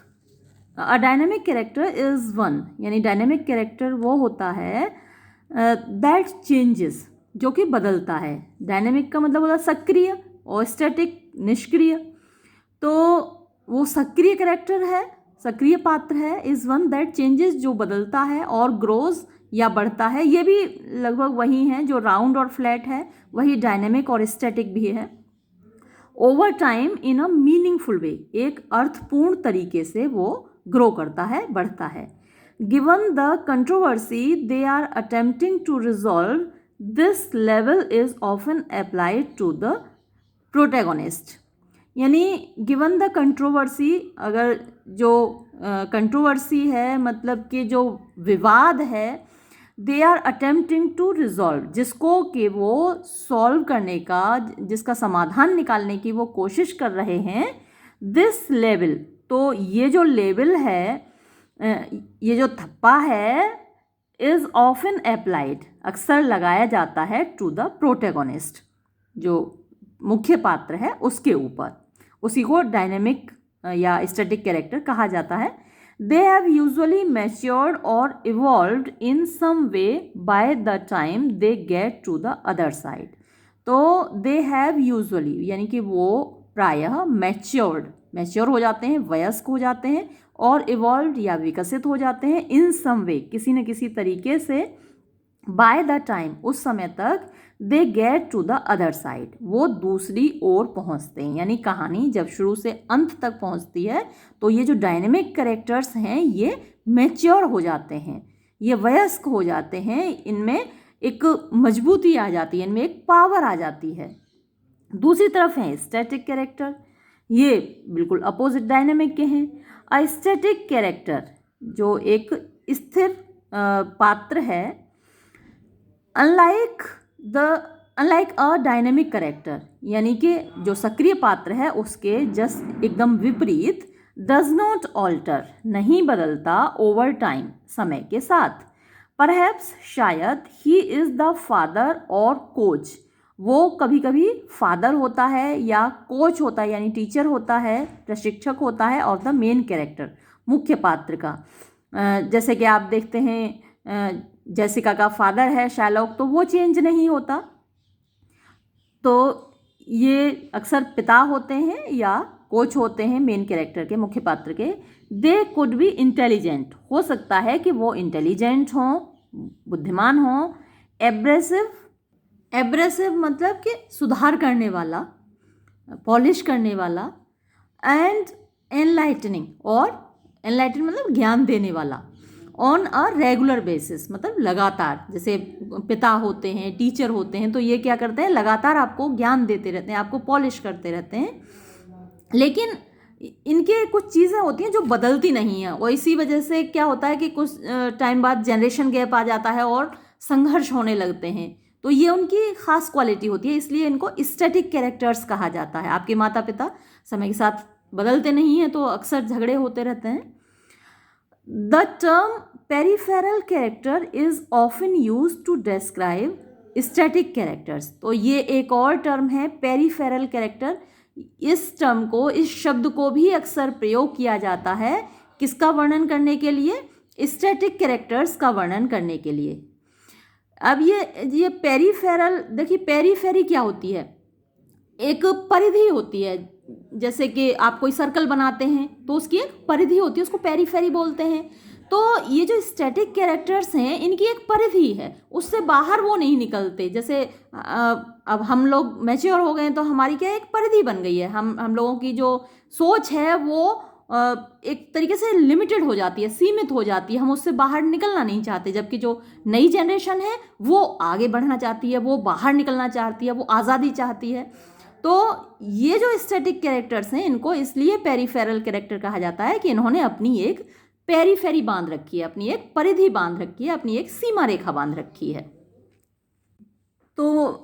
कैरेक्टर इज़ वन, यानी डायनेमिक कैरेक्टर वो होता है दैट चेंजेस, जो कि बदलता है। डायनेमिक का मतलब होता है सक्रिय, और स्टैटिक निष्क्रिय। तो वो सक्रिय कैरेक्टर है, सक्रिय पात्र है, इज़ वन दैट चेंजेस, जो बदलता है, और ग्रोज या बढ़ता है। ये भी लगभग वही हैं जो राउंड और फ्लैट है, वही डायनेमिक और स्टैटिक भी है। Over time in a meaningful वे, एक अर्थपूर्ण तरीके से वो ग्रो करता है, बढ़ता है। Given the controversy they are attempting to resolve, this level is often applied to the protagonist, यानी गिवन द कंट्रोवर्सी, अगर जो कंट्रोवर्सी है मतलब कि जो विवाद है, they are attempting to resolve, जिसको कि वो सॉल्व करने का, जिसका समाधान निकालने की वो कोशिश कर रहे हैं, दिस लेवल, तो ये जो लेवल है, ये जो थप्पा है, इज़ ऑफन अप्लाइड, अक्सर लगाया जाता है, टू द प्रोटैगोनिस्ट, जो मुख्य पात्र है उसके ऊपर, उसी को डायनेमिक या स्टैटिक कैरेक्टर कहा जाता है। दे हैव यूजुअली मैच्योर्ड और evolved in some way by the time they get to the other side. तो दे हैव यूजुअली यानी कि वो प्रायः मैच्योर हो जाते हैं, वयस्क हो जाते हैं, और इवॉल्व्ड या विकसित हो जाते हैं, इन सम वे किसी न किसी तरीके से, बाय द टाइम उस समय तक, they get to the other side वो दूसरी ओर पहुंचते हैं। यानी कहानी जब शुरू से अंत तक पहुंचती है तो ये जो डायनेमिक कैरेक्टर्स हैं ये मैच्योर हो जाते हैं, ये वयस्क हो जाते हैं, इनमें एक मजबूती आ जाती है, इनमें एक पावर आ जाती है। दूसरी तरफ है स्टैटिक कैरेक्टर, ये बिल्कुल अपोजिट डायनेमिक के हैं। अ स्टैटिक कैरेक्टर जो एक स्थिर पात्र है, अनलाइक अ डायनेमिक कैरेक्टर, यानी कि जो सक्रिय पात्र है उसके जस्ट एकदम विपरीत, डज नॉट ऑल्टर, नहीं बदलता, ओवर टाइम, समय के साथ। परहैप्स शायद ही इज़ द फादर और कोच, वो कभी कभी फादर होता है या कोच होता है, यानी टीचर होता है, प्रशिक्षक होता है, ऑफ द मेन कैरेक्टर, मुख्य पात्र का। जैसे कि आप देखते हैं जेसिका का फादर है शार्लॉक, तो वो चेंज नहीं होता। तो ये अक्सर पिता होते हैं या कोच होते हैं मेन कैरेक्टर के, मुख्य पात्र के। दे कुड बी इंटेलिजेंट, हो सकता है कि वो इंटेलिजेंट हों, बुद्धिमान हों। एब्रेसिव, एब्रेसिव मतलब कि सुधार करने वाला, पॉलिश करने वाला। एंड एनलाइटनिंग, और एनलाइटनिंग मतलब ज्ञान देने वाला। ऑन अ रेगुलर बेसिस मतलब लगातार, जैसे पिता होते हैं, टीचर होते हैं, तो ये क्या करते हैं, लगातार आपको ज्ञान देते रहते हैं, आपको पॉलिश करते रहते हैं। लेकिन इनके कुछ चीज़ें होती हैं जो बदलती नहीं हैं, और इसी वजह से क्या होता है कि कुछ टाइम बाद जनरेशन गैप आ जाता है और संघर्ष होने लगते हैं। तो ये उनकी खास क्वालिटी होती है, इसलिए इनको स्टैटिक कैरेक्टर्स कहा जाता है। आपके माता पिता समय के साथ बदलते नहीं हैं, तो अक्सर झगड़े होते रहते हैं। The term peripheral character is often use to describe static characters. तो ये एक और टर्म है पेरिफेरल कैरेक्टर। इस टर्म को, इस शब्द को भी अक्सर प्रयोग किया जाता है किसका वर्णन करने के लिए, स्टैटिक कैरेक्टर्स का वर्णन करने के लिए। अब ये पेरिफेरल, देखिए पेरीफेरी क्या होती है, एक परिधि होती है। जैसे कि आप कोई सर्कल बनाते हैं तो उसकी एक परिधि होती है, उसको पेरीफेरी बोलते हैं। तो ये जो स्टैटिक कैरेक्टर्स हैं इनकी एक परिधि है, उससे बाहर वो नहीं निकलते। जैसे अब हम लोग मैच्योर हो गए तो हमारी क्या एक परिधि बन गई है, हम लोगों की जो सोच है वो एक तरीके से लिमिटेड हो जाती है, सीमित हो जाती है, हम उससे बाहर निकलना नहीं चाहते। जबकि जो नई जनरेशन है वो आगे बढ़ना चाहती है, वो बाहर निकलना चाहती है, वो आज़ादी चाहती है। तो ये जो स्टैटिक कैरेक्टर्स हैं इनको इसलिए पेरीफेरल कैरेक्टर कहा जाता है कि इन्होंने अपनी एक पेरीफेरी बांध रखी है, अपनी एक परिधि बांध रखी है, अपनी एक सीमा रेखा बांध रखी है। तो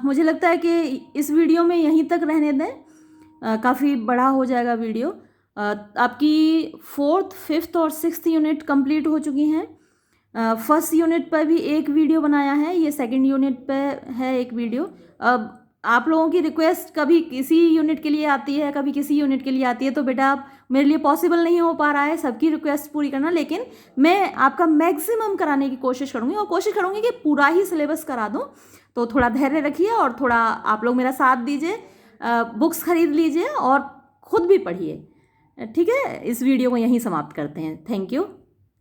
मुझे लगता है कि इस वीडियो में यहीं तक रहने दें, काफ़ी बड़ा हो जाएगा वीडियो। आपकी 4th, 5th और 6th यूनिट कंप्लीट हो चुकी हैं। फर्स्ट यूनिट पर भी एक वीडियो बनाया है, ये सेकंड यूनिट पे है एक वीडियो। अब आप लोगों की रिक्वेस्ट कभी किसी यूनिट के लिए आती है, कभी किसी यूनिट के लिए आती है, तो बेटा आप, मेरे लिए पॉसिबल नहीं हो पा रहा है सबकी रिक्वेस्ट पूरी करना, लेकिन मैं आपका मैक्सिमम कराने की कोशिश करूँगी और कोशिश करूँगी कि पूरा ही सिलेबस करा दूँ। तो थोड़ा धैर्य रखिए और थोड़ा आप लोग मेरा साथ दीजिए, बुक्स खरीद लीजिए और ख़ुद भी पढ़िए। ठीक है, इस वीडियो को यहीं समाप्त करते हैं। Thank you.